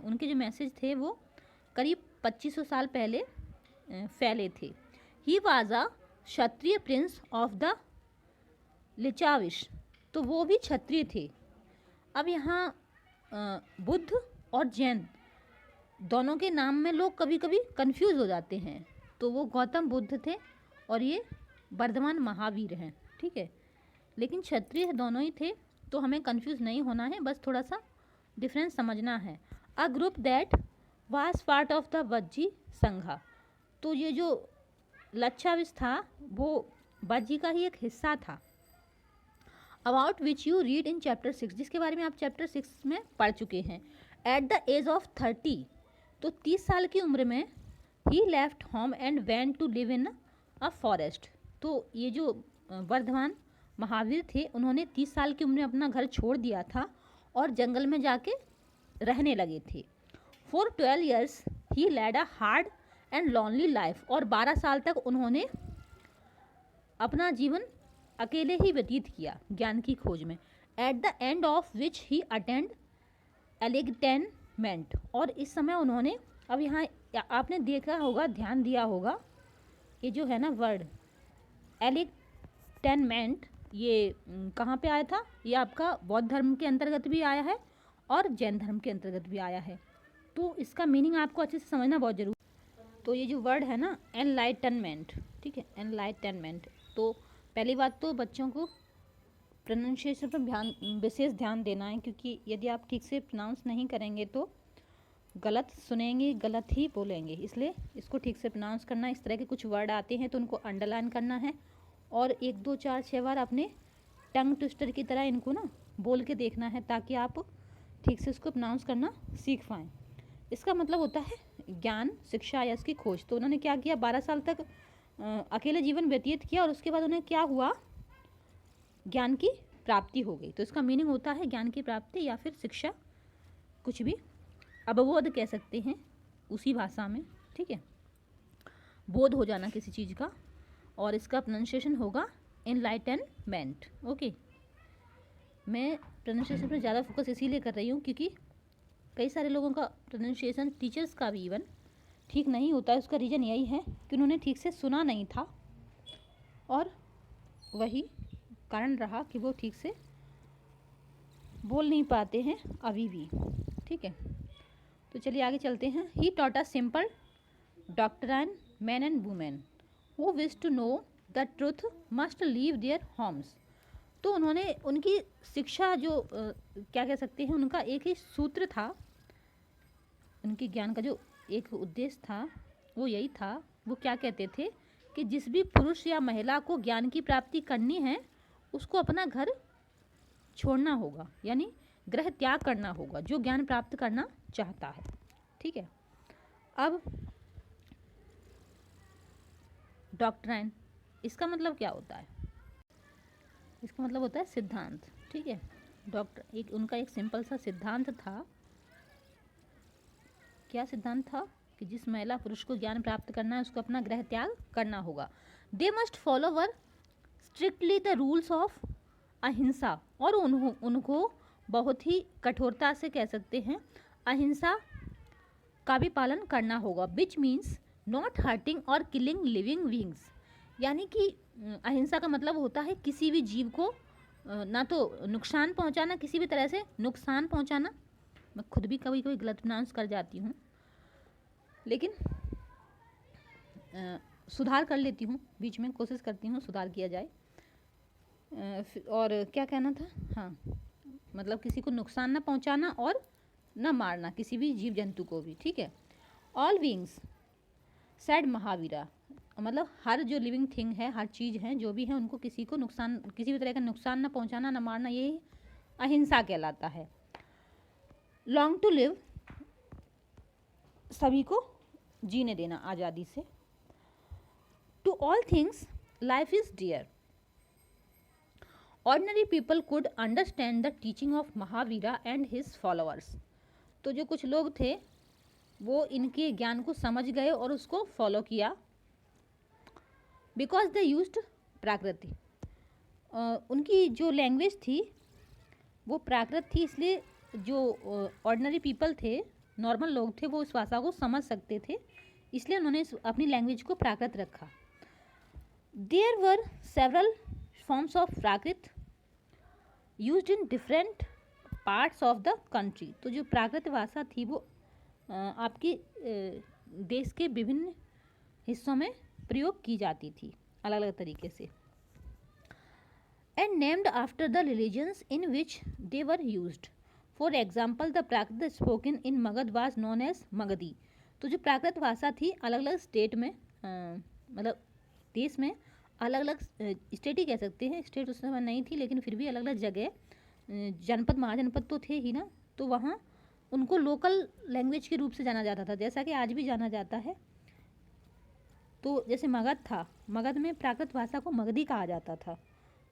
उनके जो मैसेज थे वो करीब 2500 साल पहले फैले थे। He was a Kshatriya prince of the Lichchhavis. तो वो भी क्षत्रिय थे। अब यहाँ बुद्ध और जैन दोनों के नाम में लोग कभी कभी कंफ्यूज हो जाते हैं। तो वो गौतम बुद्ध थे और ये वर्धमान महावीर हैं। ठीक है, लेकिन क्षत्रिय दोनों ही थे, तो हमें कंफ्यूज नहीं होना है, बस थोड़ा सा डिफरेंस समझना है। A group that was part of the Vajji संघा। तो ये जो लच्छाविश था वो वज्जी का ही एक हिस्सा था। About which you read in chapter 6, जिसके बारे में आप चैप्टर 6 में पढ़ चुके हैं। एट द एज ऑफ 30, तो 30 साल की उम्र में he left home and went to live in a forest. तो ये जो वर्धमान महावीर थे, उन्होंने 30 साल की उम्र में अपना घर छोड़ दिया था और जंगल में जाके रहने लगे थे। For 12 years he led a hard and lonely life. और 12 साल तक उन्होंने अपना जीवन अकेले ही व्यतीत किया ज्ञान की खोज में। At the end of which he attained enlightenment. और इस समय उन्होंने, अब यहाँ आपने देखा होगा, ध्यान दिया होगा, ये जो है ना वर्ड एलिगटेनमेंट, ये कहाँ पे आया था? ये आपका बौद्ध धर्म के अंतर्गत भी आया है और जैन धर्म के अंतर्गत भी आया है। तो इसका मीनिंग आपको अच्छे से समझना बहुत जरूरी। तो ये जो वर्ड है ना एनलाइटनमेंट, ठीक है, एनलाइटनमेंट। तो पहली बात तो बच्चों को प्रोनाउंसिएशन पर विशेष ध्यान देना है, क्योंकि यदि आप ठीक से प्रोनाउंस नहीं करेंगे तो गलत सुनेंगे, गलत ही बोलेंगे। इसलिए इसको ठीक से प्रोनाउंस करना। इस तरह के कुछ वर्ड आते हैं तो उनको अंडरलाइन करना है और 1 2 4 6 बार अपने टंग ट्विस्टर की तरह इनको ना बोल के देखना है, ताकि आप ठीक से इसको प्रोनाउंस करना सीख पाएँ। इसका मतलब होता है ज्ञान, शिक्षा या इसकी खोज। तो उन्होंने क्या किया? 12 साल तक अकेले जीवन व्यतीत किया और उसके बाद उन्हें क्या हुआ? ज्ञान की प्राप्ति हो गई। तो इसका मीनिंग होता है ज्ञान की प्राप्ति या फिर शिक्षा, कुछ भी, अवबोध कह सकते हैं उसी भाषा में। ठीक है, बोध हो जाना किसी चीज़ का, और इसका प्रोनाउंसिएशन होगा एनलाइटनमेंट। ओके, मैं प्रोनाउंसिएशन पर ज़्यादा फोकस इसीलिए कर रही हूँ क्योंकि कई सारे लोगों का प्रोनाउंसिएशन, टीचर्स का भी इवन, ठीक नहीं होता है। उसका रीज़न यही है कि उन्होंने ठीक से सुना नहीं था और वही कारण रहा कि वो ठीक से बोल नहीं पाते हैं अभी भी। ठीक है, तो चलिए आगे चलते हैं। He taught a simple doctrine man and women who wish to know the truth must leave their homes. तो उन्होंने, उनकी शिक्षा जो क्या कह सकते हैं, उनका एक ही सूत्र था, उनके ज्ञान का जो एक उद्देश्य था वो यही था। वो क्या कहते थे कि जिस भी पुरुष या महिला को ज्ञान की प्राप्ति करनी है उसको अपना घर छोड़ना होगा, यानी गृह त्याग करना होगा, जो ज्ञान प्राप्त करना चाहता है। ठीक है, अब डॉक्ट्राइन, इसका मतलब क्या होता है? इसका मतलब होता है सिद्धांत। ठीक है, एक उनका एक सिंपल सा सिद्धांत था। क्या सिद्धांत था? कि जिस महिला पुरुष को ज्ञान प्राप्त करना है उसको अपना गृह त्याग करना होगा। They must follow were strictly the rules of अहिंसा। और उनको बहुत ही कठोरता से, कह सकते हैं, अहिंसा का भी पालन करना होगा। विच मीन्स नॉट हर्टिंग और किलिंग लिविंग बींग्स। यानी कि अहिंसा का मतलब होता है किसी भी जीव को ना तो नुकसान पहुंचाना, किसी भी तरह से नुकसान पहुंचाना। मैं खुद भी कभी कभी गलत प्रोनाउंस कर जाती हूँ, लेकिन सुधार कर लेती हूँ, बीच में कोशिश करती हूँ सुधार किया जाए। और क्या कहना था? हाँ, मतलब किसी को नुकसान ना पहुंचाना और ना मारना किसी भी जीव जंतु को भी, ठीक है। ऑल बीइंग्स सेड महावीरा, मतलब हर जो लिविंग थिंग है, हर चीज़ है, जो भी है, उनको किसी को नुकसान, किसी भी तरह का नुकसान ना पहुंचाना, ना मारना, यही अहिंसा कहलाता है। लॉन्ग टू लिव, सभी को जीने देना आज़ादी से। To all things life is dear. Ordinary people could understand the teaching of Mahavira and his followers. तो जो कुछ लोग थे वो इनके ज्ञान को समझ गए और उसको फॉलो किया। बिकॉज दे यूज्ड प्राकृति, उनकी जो लैंग्वेज थी वो प्राकृत थी, इसलिए जो ऑर्डिनरी पीपल थे, नॉर्मल लोग थे, वो इस भाषा को समझ सकते थे, इसलिए उन्होंने अपनी लैंग्वेज को प्राकृत रखा। There were several forms of Prakrit used in different parts of the country. तो जो प्राकृत भाषा थी वो आपकी देश के विभिन्न हिस्सों में प्रयोग की जाती थी अलग अलग तरीके से। And named after the religions in which they were used. For example the Prakrit spoken in Magadha was known as Magadhi. तो जो प्राकृत भाषा थी अलग अलग स्टेट में, मतलब देश में अलग अलग स्टेट ही कह सकते हैं, स्टेट उस समय नहीं थी लेकिन फिर भी अलग अलग जगह, जनपद महाजनपद तो थे ही ना, तो वहाँ उनको लोकल लैंग्वेज के रूप से जाना जाता था, जैसा कि आज भी जाना जाता है। तो जैसे मगध था, मगध में प्राकृत भाषा को मगधी कहा जाता था,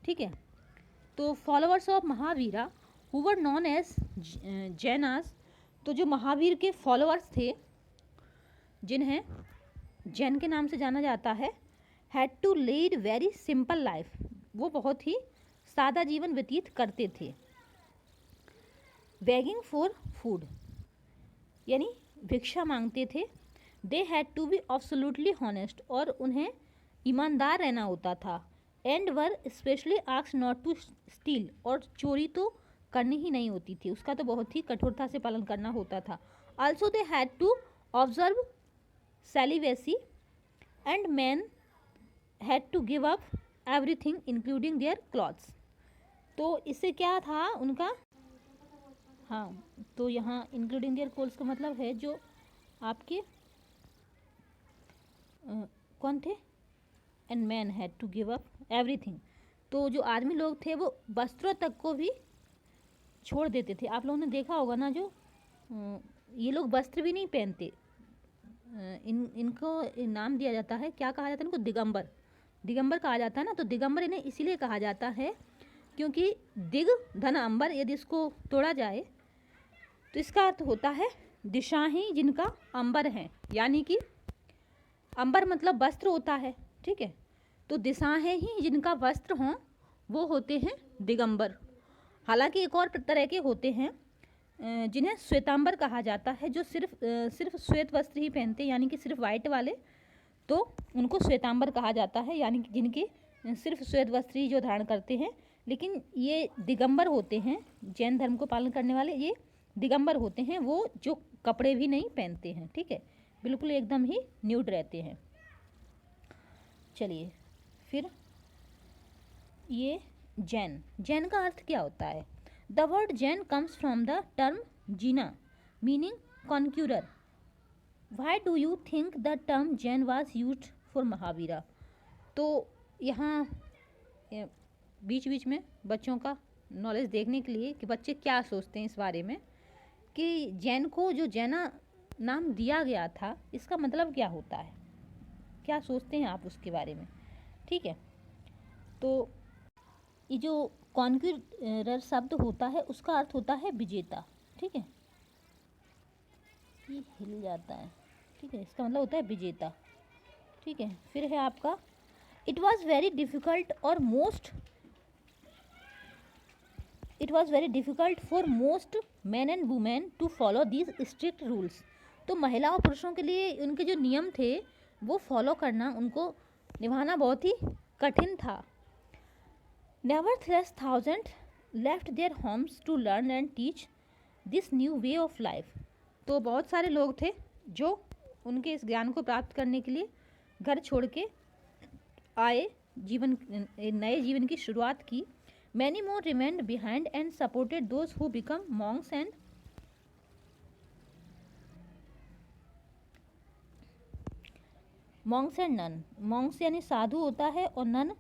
ठीक है। तो followers of Mahavira who were known as Jainas, तो जो महावीर के फॉलोअर्स थे जिन्हें जैन के नाम से जाना जाता है, had to lead very simple life, वो बहुत ही सादा जीवन व्यतीत करते थे। बेगिंग फॉर फूड, यानी भिक्षा मांगते थे। They had to be absolutely honest, और उन्हें ईमानदार रहना होता था। And were especially asked not to steal, और चोरी तो करनी ही नहीं होती थी, उसका तो बहुत ही कठोरता से पालन करना होता था। Also they had to observe celibacy and man had to give up everything including their clothes. तो इससे क्या था उनका, हाँ, तो यहाँ इंक्लूडिंग देयर क्लॉथ्स का मतलब है जो आपके कौन थे, and man had to give up everything. तो जो आदमी लोग थे वो वस्त्रों तक को भी छोड़ देते थे। आप लोगों ने देखा होगा ना, जो ये लोग वस्त्र भी नहीं पहनते, इनको नाम दिया जाता है, क्या कहा जाता है इनको, दिगंबर, दिगंबर कहा जाता है ना। तो दिगंबर इन्हें इसीलिए कहा जाता है क्योंकि दिग धन अंबर, यदि इसको तोड़ा जाए तो इसका अर्थ होता है दिशा ही जिनका अंबर है, यानी कि अंबर मतलब वस्त्र होता है, ठीक है। तो दिशाएं ही जिनका वस्त्र हों वो होते हैं दिगंबर। हालांकि एक और तरह के होते हैं जिन्हें श्वेतांबर कहा जाता है, जो सिर्फ श्वेत वस्त्र ही पहनते हैं, यानी कि सिर्फ वाइट वाले, तो उनको श्वेतांबर कहा जाता है, यानी कि जिनके सिर्फ श्वेत वस्त्र ही जो धारण करते हैं। लेकिन ये दिगंबर होते हैं, जैन धर्म को पालन करने वाले ये दिगंबर होते हैं, वो जो कपड़े भी नहीं पहनते हैं, ठीक है, बिल्कुल एकदम ही न्यूड रहते हैं। चलिए फिर ये जैन, जैन का अर्थ क्या होता है। The word Jain comes from the term jina meaning conqueror. Why do you think the term Jain was used for Mahavira. तो यहाँ बीच बीच में बच्चों का नॉलेज देखने के लिए कि बच्चे क्या सोचते हैं इस बारे में, कि जैन को जो जैना नाम दिया गया था इसका मतलब क्या होता है, क्या सोचते हैं आप उसके बारे में, ठीक है। तो ये जो कॉन्क्यूरर शब्द होता है उसका अर्थ होता है विजेता, ठीक है, ये हिल जाता है, ठीक है, इसका मतलब होता है विजेता, ठीक है। फिर है आपका it was very difficult for most men and women to follow these strict rules. तो महिला और पुरुषों के लिए उनके जो नियम थे वो फॉलो करना, उनको निभाना बहुत ही कठिन था। Nevertheless, thousands left their homes to learn and teach this new way of life. तो बहुत सारे लोग थे जो उनके इस ज्ञान को प्राप्त करने के लिए घर छोड़ के आए, नए जीवन की शुरुआत की। Many more remained behind and supported those who become monks and nun. Monks यानी साधु होता है और नन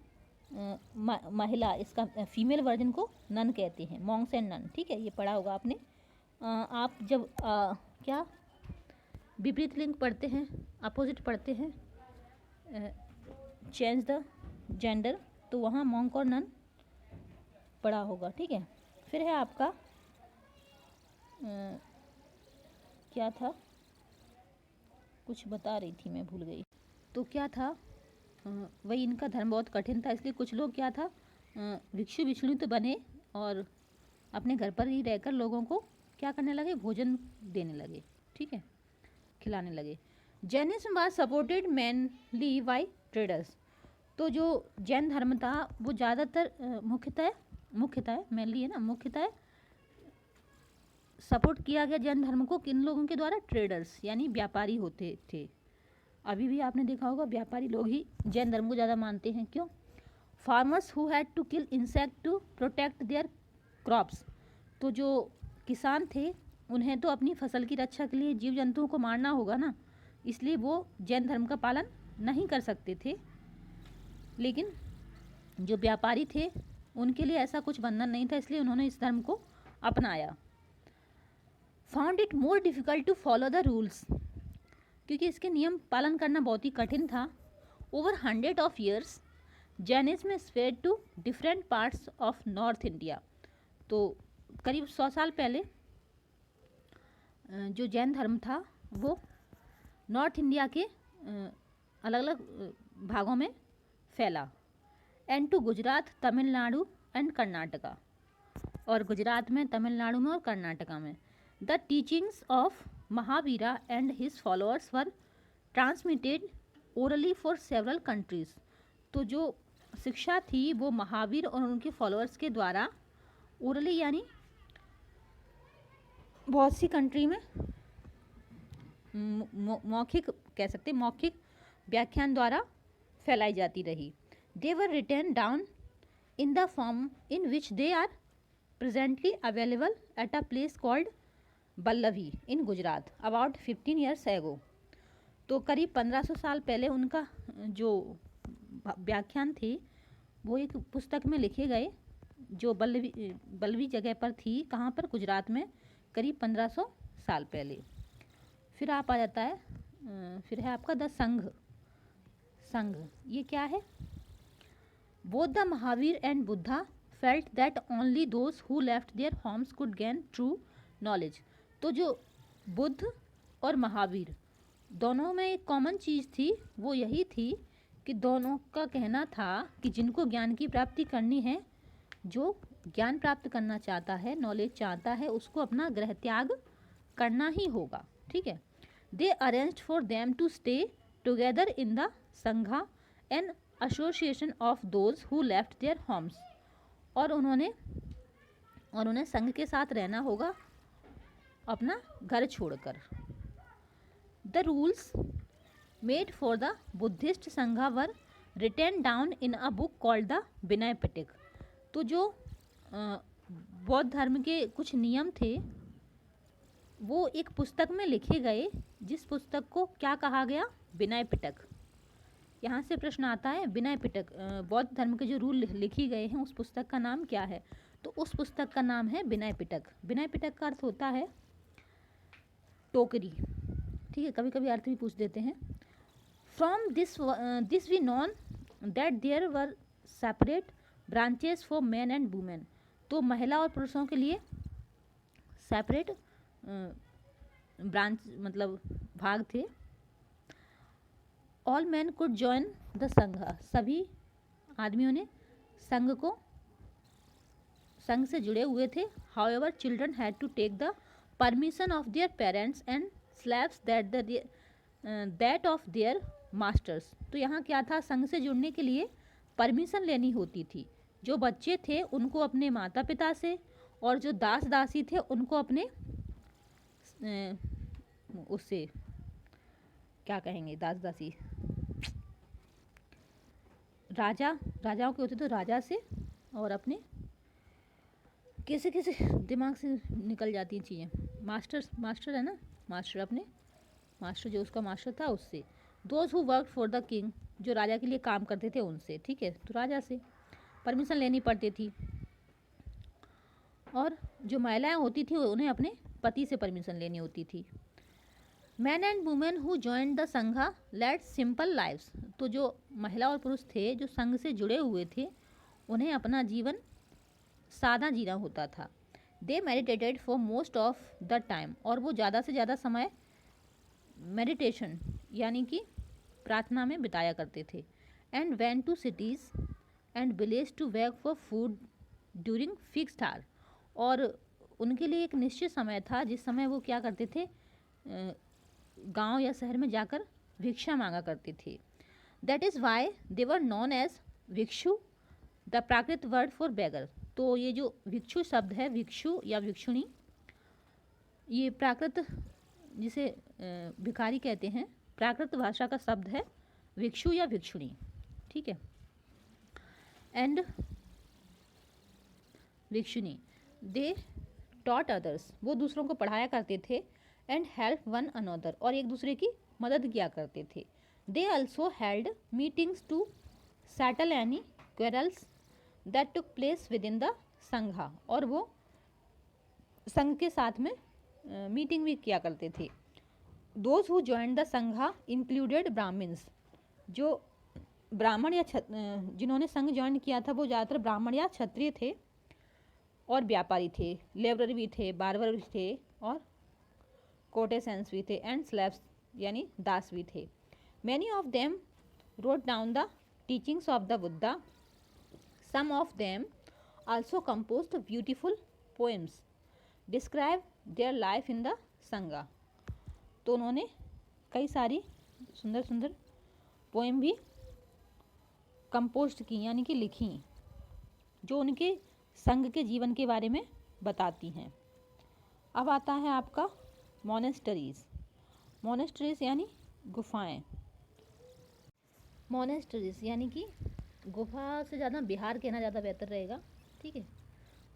महिला, इसका फीमेल वर्जन को नन कहते हैं, मॉन्क्स एंड नन। ठीक है, ये पढ़ा होगा आपने। आप जब क्या विपरीत लिंग पढ़ते हैं, अपोजिट पढ़ते हैं, चेंज द जेंडर, तो वहाँ मॉन्क और नन पढ़ा होगा। ठीक है, फिर है आपका क्या था, कुछ बता रही थी मैं, भूल गई। तो क्या था, वही इनका धर्म बहुत कठिन था, इसलिए कुछ लोग क्या था, भिक्षु विष्णु तो बने और अपने घर पर ही रहकर लोगों को क्या करने लगे, भोजन देने लगे। ठीक है, खिलाने लगे। Jainism was supported mainly by traders. तो जो जैन धर्म था वो ज़्यादातर मुख्यतः मेनली है ना, मुख्यतः सपोर्ट किया गया जैन धर्म को किन लोगों के द्वारा, ट्रेडर्स यानी व्यापारी होते थे। अभी भी आपने देखा होगा व्यापारी लोग ही जैन धर्म को ज़्यादा मानते हैं। क्यों? Farmers who had to kill insect to protect their crops. तो जो किसान थे उन्हें तो अपनी फसल की रक्षा के लिए जीव जंतुओं को मारना होगा ना, इसलिए वो जैन धर्म का पालन नहीं कर सकते थे। लेकिन जो व्यापारी थे उनके लिए ऐसा कुछ बंधन नहीं था, इसलिए उन्होंने इस धर्म को अपनाया। Found it more difficult to follow the rules, क्योंकि इसके नियम पालन करना बहुत ही कठिन था। Over 100 of years Jainism spread to different parts of north India. तो करीब 100 साल पहले जो जैन धर्म था वो नॉर्थ इंडिया के अलग अलग भागों में फैला। And to Gujarat, Tamil Nadu and Karnataka, और गुजरात में, तमिलनाडु में और कर्नाटका में। The teachings of Mahavira and his followers were transmitted orally for several countries. तो जो शिक्षा थी वो महावीर और उनके फॉलोअर्स के द्वारा ओरली यानी बहुत सी कंट्री में मौखिक कह सकते, मौखिक व्याख्यान द्वारा फैलाई जाती रही। They were written down in the form in which they are presently available at a place called Valabhi in Gujarat about 15 years ago. तो करीब 1500 साल पहले उनका जो व्याख्यान थे वो एक पुस्तक में लिखे गए, जो बल्लभी जगह पर थी, कहाँ पर, गुजरात में, करीब 1500 साल पहले। फिर आप आ जाता है, फिर है आपका द संघ। ये क्या है? Both the Mahavir and Buddha felt that only those who left their Holmes could gain true knowledge. तो जो बुद्ध और महावीर दोनों में एक कॉमन चीज़ थी, वो यही थी कि दोनों का कहना था कि जिनको ज्ञान की प्राप्ति करनी है, जो ज्ञान प्राप्त करना चाहता है, नॉलेज चाहता है, उसको अपना गृह त्याग करना ही होगा। ठीक है। They arranged for them to stay together in the sangha an association of those who left their homes. और उन्हें संघ के साथ रहना होगा अपना घर छोड़कर। The rules made for the Buddhist sangha were written down in a book called the Vinaya Pitaka. तो जो बौद्ध धर्म के कुछ नियम थे वो एक पुस्तक में लिखे गए, जिस पुस्तक को क्या कहा गया? विनय पिटक। यहाँ से प्रश्न आता है, विनय पिटक, बौद्ध धर्म के जो रूल लिखी गए हैं उस पुस्तक का नाम क्या है? तो उस पुस्तक का नाम है विनय पिटक। विनय पिटक का अर्थ होता है टोकरी। ठीक है, कभी कभी अर्थ भी पूछ देते हैं। From this we known that there were separate branches for men and women. तो महिला और पुरुषों के लिए सेपरेट ब्रांच मतलब भाग थे। All man could join the sangha. सभी आदमियों ने संघ से जुड़े हुए थे। However children had to take the permission of their parents and slaves that of their masters. तो यहाँ क्या था? संघ से जुड़ने के लिए परमिशन लेनी होती थी। जो बच्चे थे उनको अपने माता पिता से, और जो दास दासी थे उनको अपने उससे, क्या कहेंगे, दास दासी, राजाओं के होते तो राजा से, और अपने कैसे कैसे दिमाग से निकल जाती हैं चीज़ें। मास्टर है ना, मास्टर अपने मास्टर जो उसका मास्टर था उससे। Those who work for the king, जो राजा के लिए काम करते थे उनसे, ठीक है। तो राजा से परमिशन लेनी पड़ती थी, और जो महिलाएं होती थी उन्हें अपने पति से परमिशन लेनी होती थी। Man and women who joined the संघा लेड सिंपल लाइव्स, तो जो महिला और पुरुष थे जो संघ से जुड़े हुए थे उन्हें अपना जीवन सादा जीना होता था। They meditated for most of the time, और वो ज़्यादा से ज़्यादा समय मेडिटेशन यानी कि प्रार्थना में बिताया करते थे। And went to cities and village to beg for food during fixed hour, और उनके लिए एक निश्चित समय था जिस समय वो क्या करते थे, गांव या शहर में जाकर भिक्षा मांगा करते थे। That is why they were known as bhikshu, the Prakrit word for beggar. तो ये जो भिक्षु शब्द है, भिक्षु या भिक्षुणी, ये प्राकृत जिसे भिखारी कहते हैं, प्राकृत भाषा का शब्द है भिक्षु या भिक्षुणी, ठीक है। एंड भिक्षुणी दे टॉट अदर्स, वो दूसरों को पढ़ाया करते थे। एंड हेल्प वन अनदर, और एक दूसरे की मदद किया करते थे। They also held meetings to settle any quarrels that took place within the sangha, और वो संघ के साथ में मीटिंग भी किया करते थे। दोज हु ज्वाइन द संघा इंक्लूडेड ब्राह्मण्स, जो ब्राह्मण या जिन्होंने संघ ज्वाइन किया था वो ज़्यादातर ब्राह्मण या क्षत्रिय थे, और व्यापारी थे, लेबरर भी थे, बार्बर भी थे, और कोटेसेंस भी थे, एंड स्लेव्स यानी दास भी थे। Many of them wrote down the teachings of the Buddha, some of them also composed beautiful poems describe their life in the sangha. तो उन्होंने कई सारी सुंदर सुंदर पोएम भी कंपोस्ट की यानी कि लिखी, जो उनके संघ के जीवन के बारे में बताती हैं। अब आता है आपका मोनेस्टरीज। मोनेस्टरीज यानी गुफाएं। मोनेस्टरीज यानी कि गुफा से ज़्यादा बिहार कहना ज़्यादा बेहतर रहेगा, ठीक है।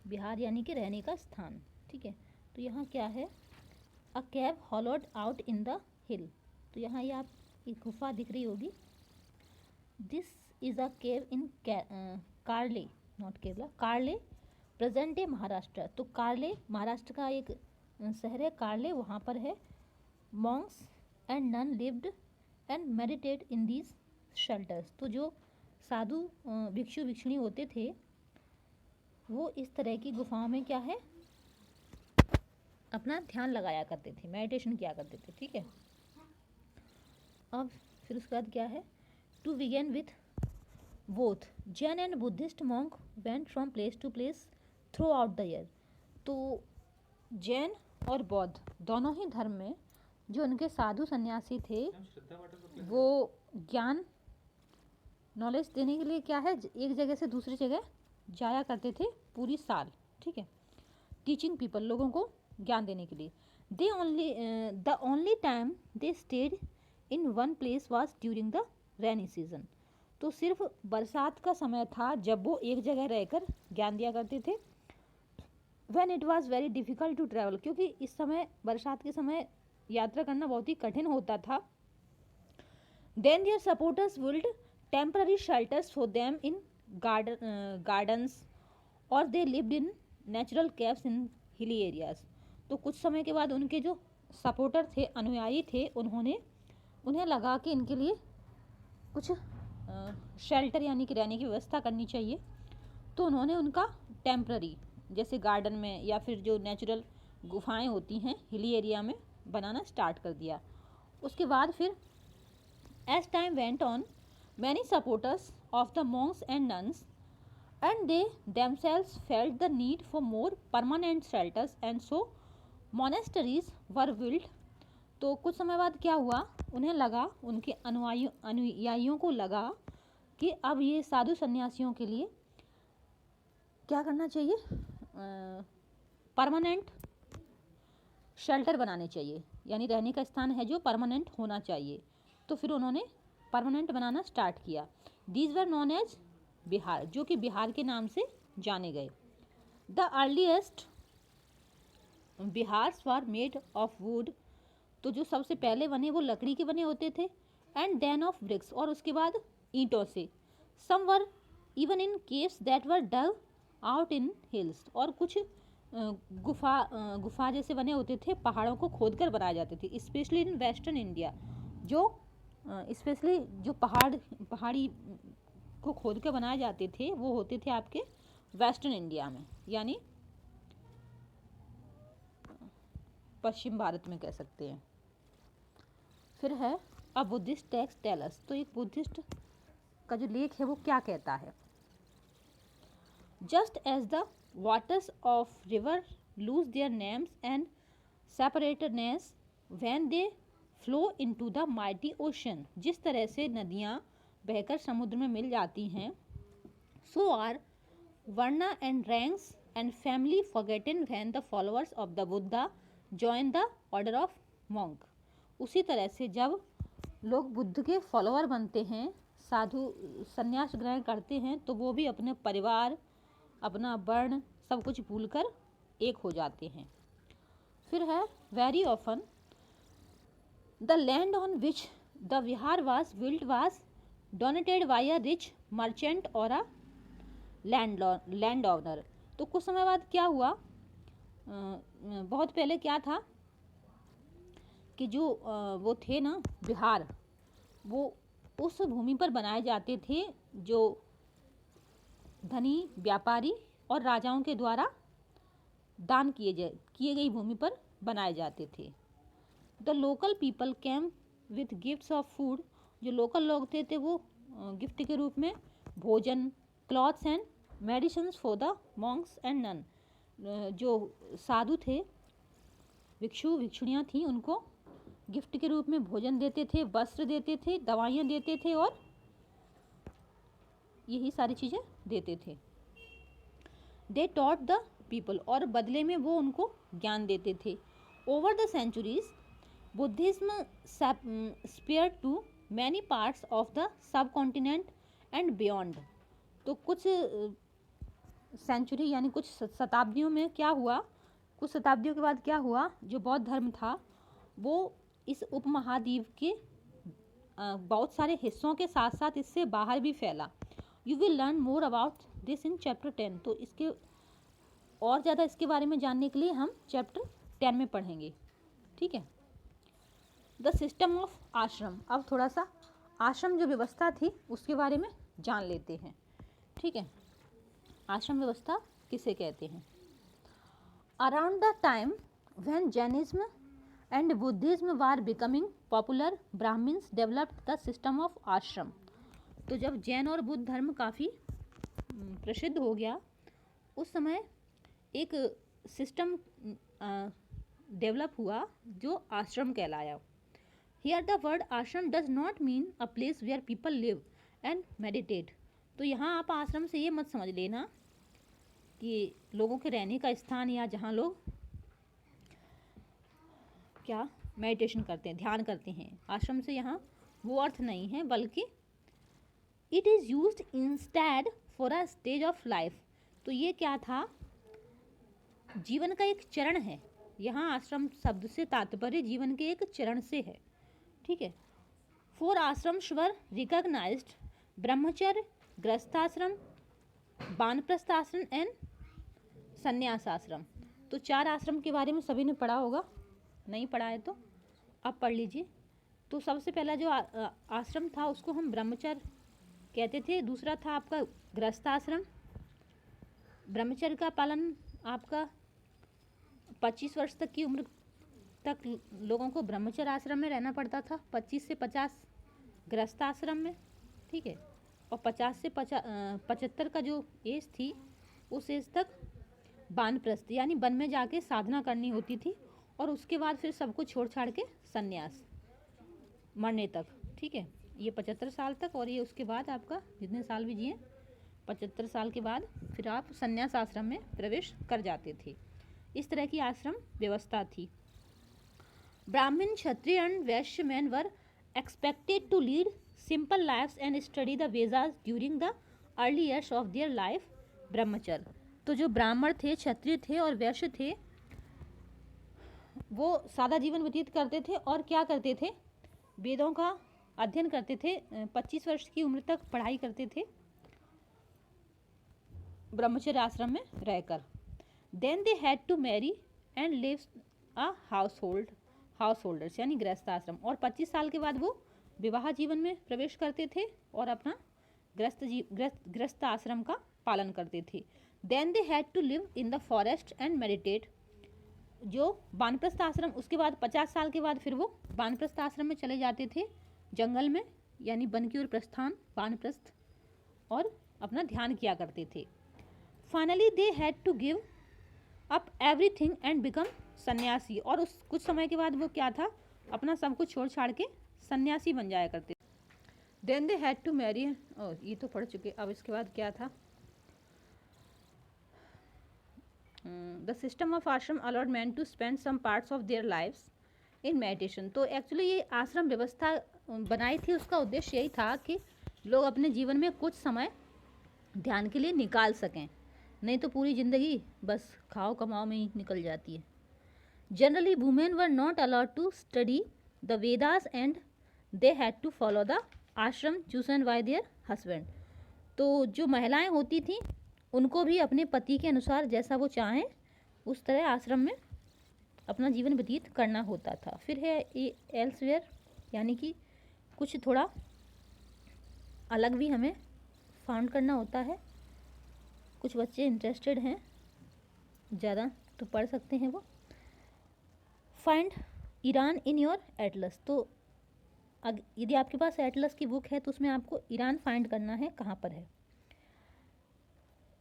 बिहार यानी कि रहने का स्थान, ठीक है। तो यहाँ क्या है, a cave hollowed out in the hill. तो यहाँ ये आप एक गुफा दिख रही होगी। This is a cave in Karle, not Kerala, Karle present day Maharashtra. तो कार्ले महाराष्ट्र का एक शहर है कार्ले, वहाँ पर है। Monks and nun lived and meditate in these shelters. तो जो साधु भिक्षु भिक्षुणी होते थे वो इस तरह की गुफाओं में क्या है, अपना ध्यान लगाया करते थे, मेडिटेशन किया करते थे, ठीक है। अब फिर उसके बाद क्या है, to begin with both Jain and Buddhist monk went from place to place throughout the year. तो जैन और बौद्ध दोनों ही धर्म में जो उनके साधु सन्यासी थे वो ज्ञान नॉलेज देने के लिए क्या है, एक जगह से दूसरी जगह जाया करते थे पूरी साल, ठीक है। टीचिंग पीपल, लोगों को ज्ञान देने के लिए। The only time they stayed in one place was during the rainy season. तो सिर्फ बरसात का समय था जब वो एक जगह रहकर ज्ञान दिया करते थे। When it was very difficult to travel, क्योंकि इस समय बरसात के समय यात्रा करना बहुत ही कठिन होता था। Then their supporters build temporary shelters for them in gardens, और they lived in natural caves in hilly areas. तो कुछ समय के बाद उनके जो सपोर्टर थे, अनुयायी थे, उन्हें लगा कि इनके लिए कुछ शेल्टर यानी कि रहने की व्यवस्था करनी चाहिए। तो उन्होंने उनका टेम्पररी जैसे गार्डन में या फिर जो नेचुरल गुफाएं होती हैं हिली एरिया में बनाना स्टार्ट कर दिया। उसके बाद फिर as time went on many supporters of the monks and nuns and they themselves felt the need for more permanent shelters and so monasteries were built। तो कुछ समय बाद क्या हुआ, उन्हें लगा, उनके अनुयायियों को लगा कि अब ये साधु सन्यासियों के लिए क्या करना चाहिए, परमानेंट शेल्टर बनाने चाहिए, यानी रहने का स्थान है जो परमानेंट होना चाहिए। तो फिर उन्होंने परमानेंट बनाना स्टार्ट किया। These were known as vihara, जो कि बिहार के नाम से जाने गए। The earliest viharas were made of wood, तो जो सबसे पहले बने वो लकड़ी के बने होते थे, एंड देन ऑफ ब्रिक्स, और उसके बाद ईंटों से। Some were even in caves that were dug out in hills, और कुछ गुफा जैसे बने होते थे, पहाड़ों को खोदकर बनाए जाते थे, स्पेशली इन वेस्टर्न इंडिया, जो स्पेशली जो पहाड़ी को खोद के बनाए जाते थे वो होते थे आपके वेस्टर्न इंडिया में, यानी पश्चिम भारत में कह सकते हैं। फिर है a Buddhist text tell us, तो एक बुद्धिस्ट का जो लेख है वो क्या कहता है। Just as the waters of river lose their names and separatedness when they flow into the mighty ocean, जिस तरह से नदियाँ बहकर समुद्र में मिल जाती हैं, so are varna and ranks and family forgotten when the followers of the Buddha join the order of monk। उसी तरह से जब लोग बुद्ध के फॉलोअर बनते हैं, साधु संन्यास ग्रहण करते हैं, तो वो भी अपने परिवार, अपना वर्ण, सब कुछ भूलकर एक हो जाते हैं। फिर है very often the land on which the Vihar was built was donated bye a rich merchant और अ लैंड ओनर। तो कुछ समय बाद क्या हुआ, बहुत पहले क्या था कि जो वो थे ना बिहार, वो उस भूमि पर बनाए जाते थे जो धनी व्यापारी और राजाओं के द्वारा दान किए गई भूमि पर बनाए जाते थे। The local people came with gifts of food, जो लोकल लोग थे वो गिफ्ट के रूप में भोजन, clothes and medicine for the monks and nun, जो साधु थे, भिक्षु भिक्षुणियाँ थीं, उनको गिफ्ट के रूप में भोजन देते थे, वस्त्र देते थे, दवाइयाँ देते थे और यही सारी चीज़ें देते थे। दे टॉट द पीपल, और बदले में वो उनको ज्ञान देते थे। Over the centuries Buddhism spread to many parts of the subcontinent and beyond. तो कुछ सेंचुरी यानी कुछ शताब्दियों में क्या हुआ, कुछ शताब्दियों के बाद क्या हुआ, जो बौद्ध धर्म था वो इस उपमहाद्वीप के बहुत सारे हिस्सों के साथ साथ इससे बाहर भी फैला। You will learn more about this in chapter 10, तो इसके और ज़्यादा इसके बारे में जानने के लिए हम चैप्टर 10 में पढ़ेंगे, ठीक है। द सिस्टम ऑफ आश्रम, अब थोड़ा सा आश्रम जो व्यवस्था थी उसके बारे में जान लेते हैं, ठीक है। आश्रम व्यवस्था किसे कहते हैं। Around the time when Jainism and Buddhism were becoming popular, Brahmins developed the system of ashram. तो जब जैन और बुद्ध धर्म काफ़ी प्रसिद्ध हो गया, उस समय एक सिस्टम डेवलप हुआ जो आश्रम कहलाया। Here the word ashram does not mean a place where people live and meditate. तो यहाँ आप आश्रम से ये मत समझ लेना कि लोगों के रहने का स्थान या जहाँ लोग क्या मेडिटेशन करते हैं, ध्यान करते हैं। आश्रम से यहाँ वो अर्थ नहीं है, बल्कि it is used instead for a stage of life. तो ये क्या था, जीवन का एक चरण है। यहाँ आश्रम शब्द से तात्पर्य जीवन के एक चरण से है, ठीक है। फोर आश्रम्स वर रिकॉग्नाइज्ड, ब्रह्मचर्य, गृहस्थाश्रम, वानप्रस्थ आश्रम एंड संन्यास आश्रम। तो 4 आश्रम के बारे में सभी ने पढ़ा होगा, नहीं पढ़ा है तो अब पढ़ लीजिए। तो सबसे पहला जो आश्रम था उसको हम ब्रह्मचर्य कहते थे। दूसरा था आपका गृहस्थाश्रम। ब्रह्मचर्य का पालन आपका 25 वर्ष तक की उम्र तक लोगों को ब्रह्मचर्य आश्रम में रहना पड़ता था, 25 से 50 गृहस्थ आश्रम में, ठीक है। और 50 से 75 का जो एज थी उस एज तक वानप्रस्थ यानी वन में जाके साधना करनी होती थी, और उसके बाद फिर सब कुछ छोड़ छाड़ के संन्यास मरने तक, ठीक है। ये 75 साल तक, और ये उसके बाद आपका जितने साल भी जिए 75 साल के बाद फिर आप संन्यास आश्रम में प्रवेश कर जाते थे। इस तरह की आश्रम व्यवस्था थी। Brahmin, Kshatriya and Vaishya men were expected to lead simple lives and study the Vedas during the early years of their life brahmacharya. तो जो ब्राह्मण थे, क्षत्रिय थे और वैश्य थे, वो सादा जीवन व्यतीत करते थे और क्या करते थे, वेदों का अध्ययन करते थे। 25 वर्ष की उम्र तक पढ़ाई करते थे ब्रह्मचर्य आश्रम में रहकर। Then they had to marry and live a householders यानी गृहस्थ आश्रम। और 25 साल के बाद वो विवाह जीवन में प्रवेश करते थे और अपना गृहस्थ आश्रम का पालन करते थे। Then they had to live in the forest and meditate. जो वानप्रस्थ आश्रम, उसके बाद 50 साल के बाद फिर वो वानप्रस्थ आश्रम में चले जाते थे, जंगल में, यानी वन की ओर प्रस्थान, वानप्रस्थ, और अपना ध्यान किया करते थे। Finally they had to give up everything and become sanyasi. और उस कुछ समय के बाद वो क्या था, अपना सब कुछ छोड़ छाड़ के सन्यासी बन जाया करते। Then they had to marry, ये तो पढ़ चुके। अब इसके बाद क्या था, the system of ashram allowed men to spend some parts of their lives in meditation. तो एक्चुअली ये आश्रम व्यवस्था बनाई थी, उसका उद्देश्य यही था कि लोग अपने जीवन में कुछ समय ध्यान के लिए निकाल सकें, नहीं तो पूरी ज़िंदगी बस खाओ कमाओ में ही निकल जाती है। Generally women were not allowed to study the Vedas and they had to follow the ashram chosen by their husband. तो जो महिलाएं होती थीं उनको भी अपने पति के अनुसार जैसा वो चाहें उस तरह आश्रम में अपना जीवन व्यतीत करना होता था। फिर है एल्सवेयर, यानी कि कुछ थोड़ा अलग भी हमें फाउंड करना होता है। कुछ बच्चे इंटरेस्टेड हैं ज़्यादा तो पढ़ सकते हैं वो। Find Iran in your Atlas. तो यदि आपके पास एटलस की बुक है तो उसमें आपको ईरान फाइंड करना है कहाँ पर है।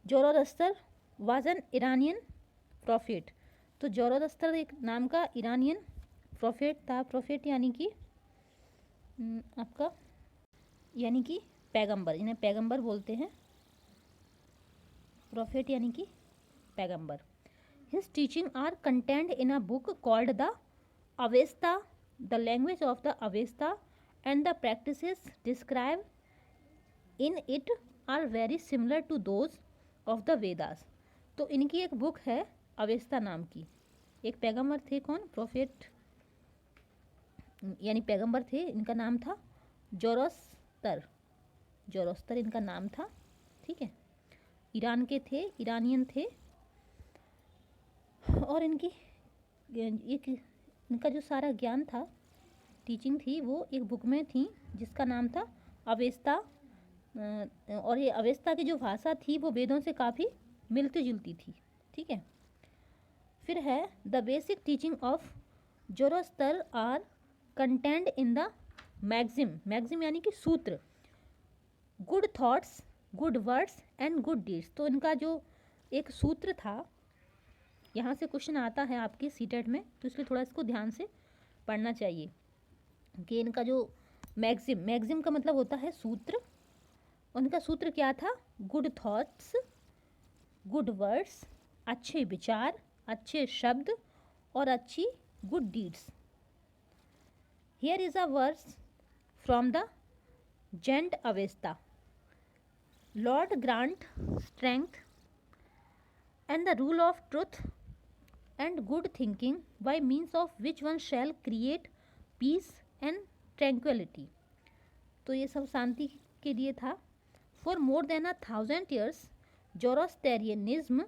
जोरोस्टर वाज एन ईरानियन प्रॉफिट। तो जोरोस्टर एक नाम का ईरानियन प्रॉफिट था। प्रॉफिट यानी कि आपका यानी कि पैगंबर, इन्हें पैगंबर बोलते हैं। प्रॉफिट यानी कि पैगंबर। His teaching are content in a book called the Avesta. The language of the Avesta and the practices describe in it are very similar to those of the Vedas. तो इनकी एक बुक है अवेस्ता नाम की। एक पैगंबर थे, कौन, प्रोफेट यानी पैगंबर थे, इनका नाम था जोरोस्तर। जोरोस्तर इनका नाम था, ठीक है। ईरान के थे, ईरानियन थे। और इनका जो सारा ज्ञान था, टीचिंग थी, वो एक बुक में थी जिसका नाम था अवेस्ता। और ये अवेस्ता की जो भाषा थी वो वेदों से काफ़ी मिलती जुलती थी, ठीक है। फिर है the basic teaching of Zoroaster are content in the maxim. Maxim यानी कि सूत्र। Good thoughts, good words and good deeds. तो इनका जो एक सूत्र था, यहाँ से क्वेश्चन आता है आपके सीटेट में, तो इसलिए थोड़ा इसको ध्यान से पढ़ना चाहिए कि इनका जो मैक्सिम का मतलब होता है सूत्र। उनका सूत्र क्या था, गुड थॉट्स, गुड वर्ड्स, अच्छे विचार, अच्छे शब्द और अच्छी good deeds. Here is a verse from the Zend Avesta. Lord grant strength and the rule of truth and good thinking by means of which one shall create peace and tranquillity. तो ये सब शांति के लिए था। For more than 1000 years Zoroastrianism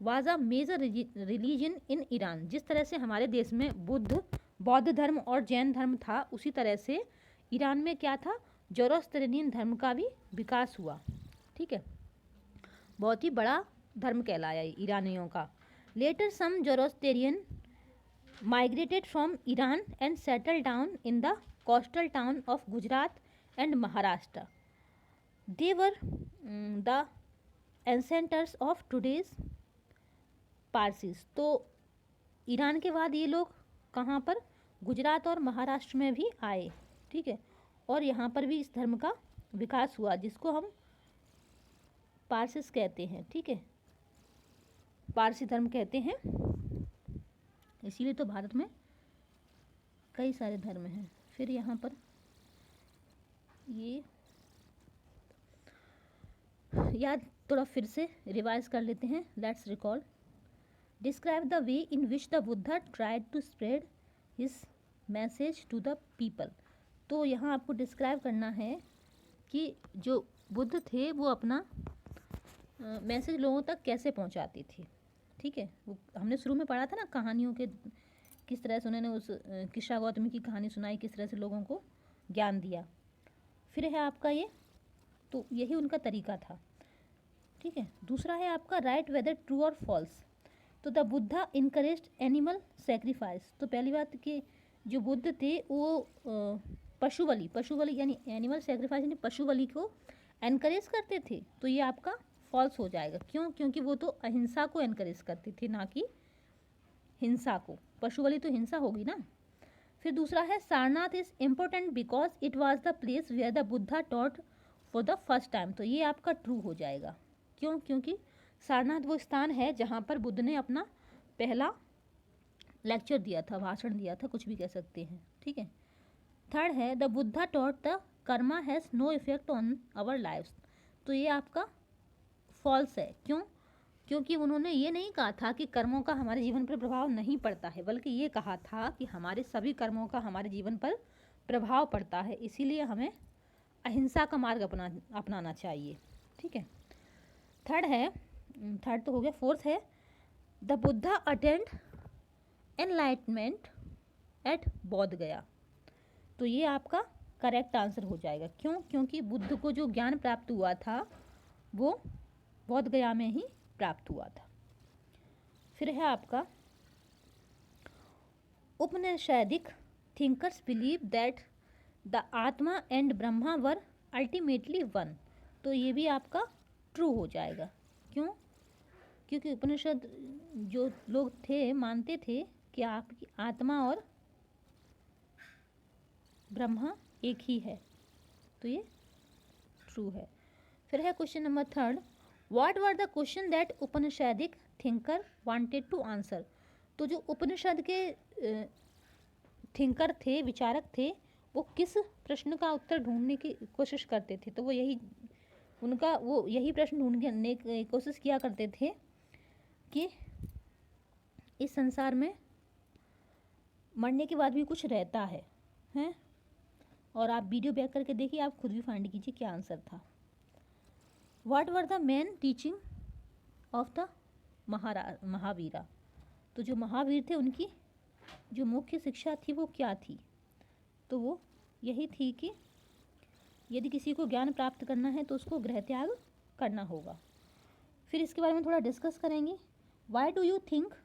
was a major religion in Iran. जिस तरह से हमारे देश में बौद्ध धर्म और जैन धर्म था, उसी तरह से ईरान में क्या था, जोरोस्टेरियन धर्म का भी विकास हुआ, ठीक है। बहुत ही बड़ा धर्म कहलाया ईरानियों का। Later some Zoroastrian migrated from Iran and settle down in the coastal town of Gujarat and Maharashtra. They were the ancestors of today's Parsis. तो ईरान के बाद ये लोग कहाँ पर, गुजरात और महाराष्ट्र में भी आए, ठीक है। और यहाँ पर भी इस धर्म का विकास हुआ जिसको हम पारसीस कहते हैं, ठीक है। पारसी धर्म कहते हैं। इसीलिए तो भारत में कई सारे धर्म हैं। फिर यहाँ पर ये याद थोड़ा फिर से रिवाइज कर लेते हैं. Let's recall. Describe the way in which the Buddha tried to spread his message to the people. तो यहाँ आपको डिस्क्राइब करना है कि जो बुद्ध थे वो अपना मैसेज लोगों तक कैसे पहुँचाते थे. ठीक है, वो हमने शुरू में पढ़ा था ना कहानियों के, किस तरह से उन्होंने उस किस्सा गौतमी की कहानी सुनाई, किस तरह से लोगों को ज्ञान दिया. फिर है आपका ये, तो यही उनका तरीका था. ठीक है. दूसरा है आपका राइट वेदर ट्रू और फॉल्स. तो the Buddha encouraged animal sacrifice. तो पहली बात कि जो बुद्ध थे वो पशु बलि यानी एनिमल सेक्रीफाइस यानी पशु बलि को एनकरेज करते थे. तो ये आपका फॉल्स हो जाएगा. क्यों? क्योंकि वो तो अहिंसा को एनकरेज करते थे, ना कि हिंसा को. पशु बलि तो हिंसा होगी ना. फिर दूसरा है Sarnath is important because it was the place where the Buddha taught for the first time. तो ये आपका ट्रू हो जाएगा. क्यों? क्योंकि सारनाथ वो स्थान है जहाँ पर बुद्ध ने अपना पहला लेक्चर दिया था, भाषण दिया था, कुछ भी कह सकते हैं. ठीक है. थर्ड है the Buddha taught the karma has no effect on our lives. तो ये आपका फॉल्स है. क्यों? क्योंकि उन्होंने ये नहीं कहा था कि कर्मों का हमारे जीवन पर प्रभाव नहीं पड़ता है, बल्कि ये कहा था कि हमारे सभी कर्मों का हमारे जीवन पर प्रभाव पड़ता है, इसीलिए हमें अहिंसा का मार्ग अपनाना चाहिए. ठीक है. थर्ड तो हो गया. फोर्थ है the Buddha attained enlightenment at Bodh Gaya. तो ये आपका करेक्ट आंसर हो जाएगा. क्यों? क्योंकि बुद्ध को जो ज्ञान प्राप्त हुआ था वो बोध गया में ही प्राप्त हुआ था. फिर है आपका Upanishadic thinkers believe that the atma and Brahma were ultimately one. तो ये भी आपका ट्रू हो जाएगा. क्यों? क्योंकि उपनिषद जो लोग थे मानते थे कि आपकी आत्मा और ब्रह्मा एक ही है. तो ये ट्रू है. फिर है question number third. What were the question that Upanishadic thinker wanted to answer. तो जो उपनिषद के थिंकर थे, विचारक थे, वो किस प्रश्न का उत्तर ढूंढने की कोशिश करते थे. तो वो यही प्रश्न ढूंढने की कोशिश किया करते थे कि इस संसार में मरने के बाद भी कुछ रहता है हैं. और आप वीडियो बैक करके देखिए, आप खुद भी फाइंड कीजिए क्या आंसर था. What were the main teaching of the Mahavira. तो जो महावीर थे उनकी जो मुख्य शिक्षा थी वो क्या थी. तो वो यही थी कि यदि किसी को ज्ञान प्राप्त करना है तो उसको गृह त्याग करना होगा. फिर इसके बारे में थोड़ा डिस्कस करेंगे. Why do you think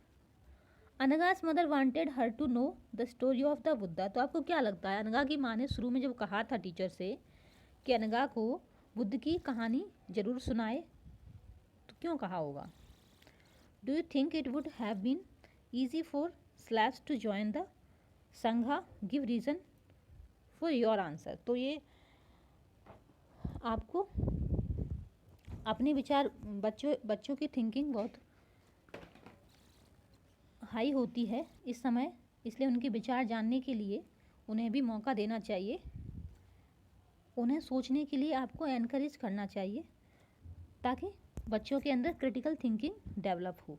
Anagha's mother wanted her to know the story of the Buddha. तो आपको क्या लगता है, अनगा की माँ ने शुरू में जब कहा था टीचर से कि अनगा को बुद्ध की कहानी ज़रूर सुनाए, तो क्यों कहा होगा. Do you think it would have been easy for slaves to join the sangha. Give reason for your answer. तो ये आपको अपने विचार, बच्चों की थिंकिंग बहुत हाई होती है इस समय, इसलिए उनके विचार जानने के लिए उन्हें भी मौका देना चाहिए. उन्हें सोचने के लिए आपको एनकरेज करना चाहिए ताकि बच्चों के अंदर क्रिटिकल थिंकिंग डेवलप हो.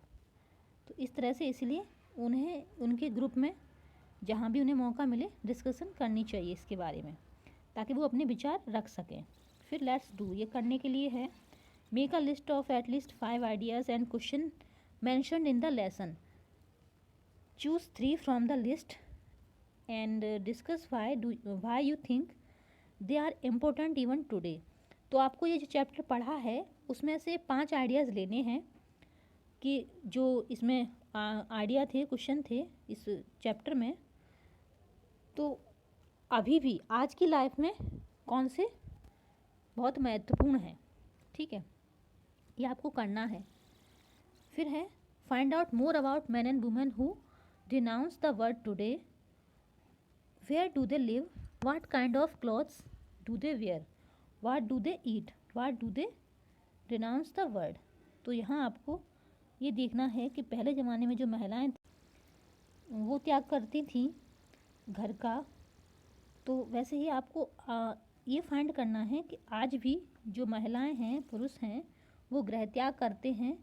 तो इस तरह से इसलिए उन्हें उनके ग्रुप में जहाँ भी उन्हें मौका मिले डिस्कशन करनी चाहिए इसके बारे में, ताकि वो अपने विचार रख सकें. फिर लेट्स डू, ये करने के लिए है make a list of at least 5 ideas and question mentioned in the lesson. Choose 3 from the list and discuss why you think they are important even today. तो आपको ये जो चैप्टर पढ़ा है उसमें से 5 आइडियाज़ लेने हैं कि जो इसमें आइडिया थे, क्वेश्चन थे इस चैप्टर में, तो अभी भी आज की लाइफ में कौन से बहुत महत्वपूर्ण है. ठीक है, ये आपको करना है. फिर है find out more about men and women who denounce the world today. Where do they live, what kind of clothes do they wear, what do they eat, what do they denounce the world. तो यहाँ आपको ये देखना है कि पहले ज़माने में जो महिलाएं वो त्याग करती थीं घर का, तो वैसे ही आपको ये फाइंड करना है कि आज भी जो महिलाएं हैं, पुरुष हैं, वो गृह त्याग करते हैं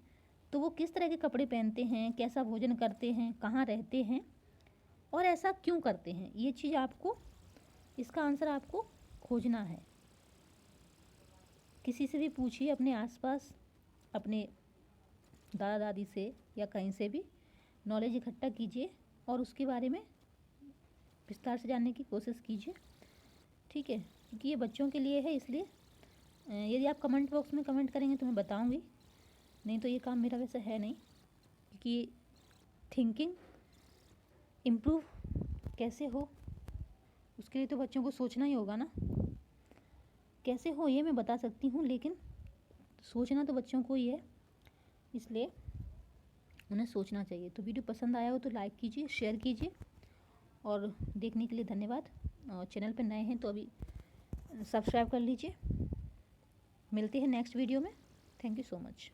तो वो किस तरह के कपड़े पहनते हैं, कैसा भोजन करते हैं, कहाँ रहते हैं और ऐसा क्यों करते हैं, ये चीज़ आपको, इसका आंसर आपको खोजना है। किसी से भी पूछिए, अपने आसपास, अपने दादा दादी से या कहीं से भी नॉलेज इकट्ठा कीजिए और उसके बारे में विस्तार से जानने की कोशिश कीजिए, ठीक है। क्योंकि ये बच्चों के लिए है, इसलिए यदि आप कमेंट बॉक्स में कमेंट करेंगे तो मैं बताऊंगी, नहीं तो ये काम मेरा वैसे है नहीं। क्योंकि थिंकिंग इम्प्रूव कैसे हो उसके लिए तो बच्चों को सोचना ही होगा ना। कैसे हो ये मैं बता सकती हूँ, लेकिन सोचना तो बच्चों को ही है, इसलिए उन्हें सोचना चाहिए। तो वीडियो पसंद आया हो तो लाइक कीजिए, शेयर कीजिए और देखने के लिए धन्यवाद। और चैनल पर नए हैं तो अभी सब्सक्राइब कर लीजिए। मिलते हैं नेक्स्ट वीडियो में। Thank you so much.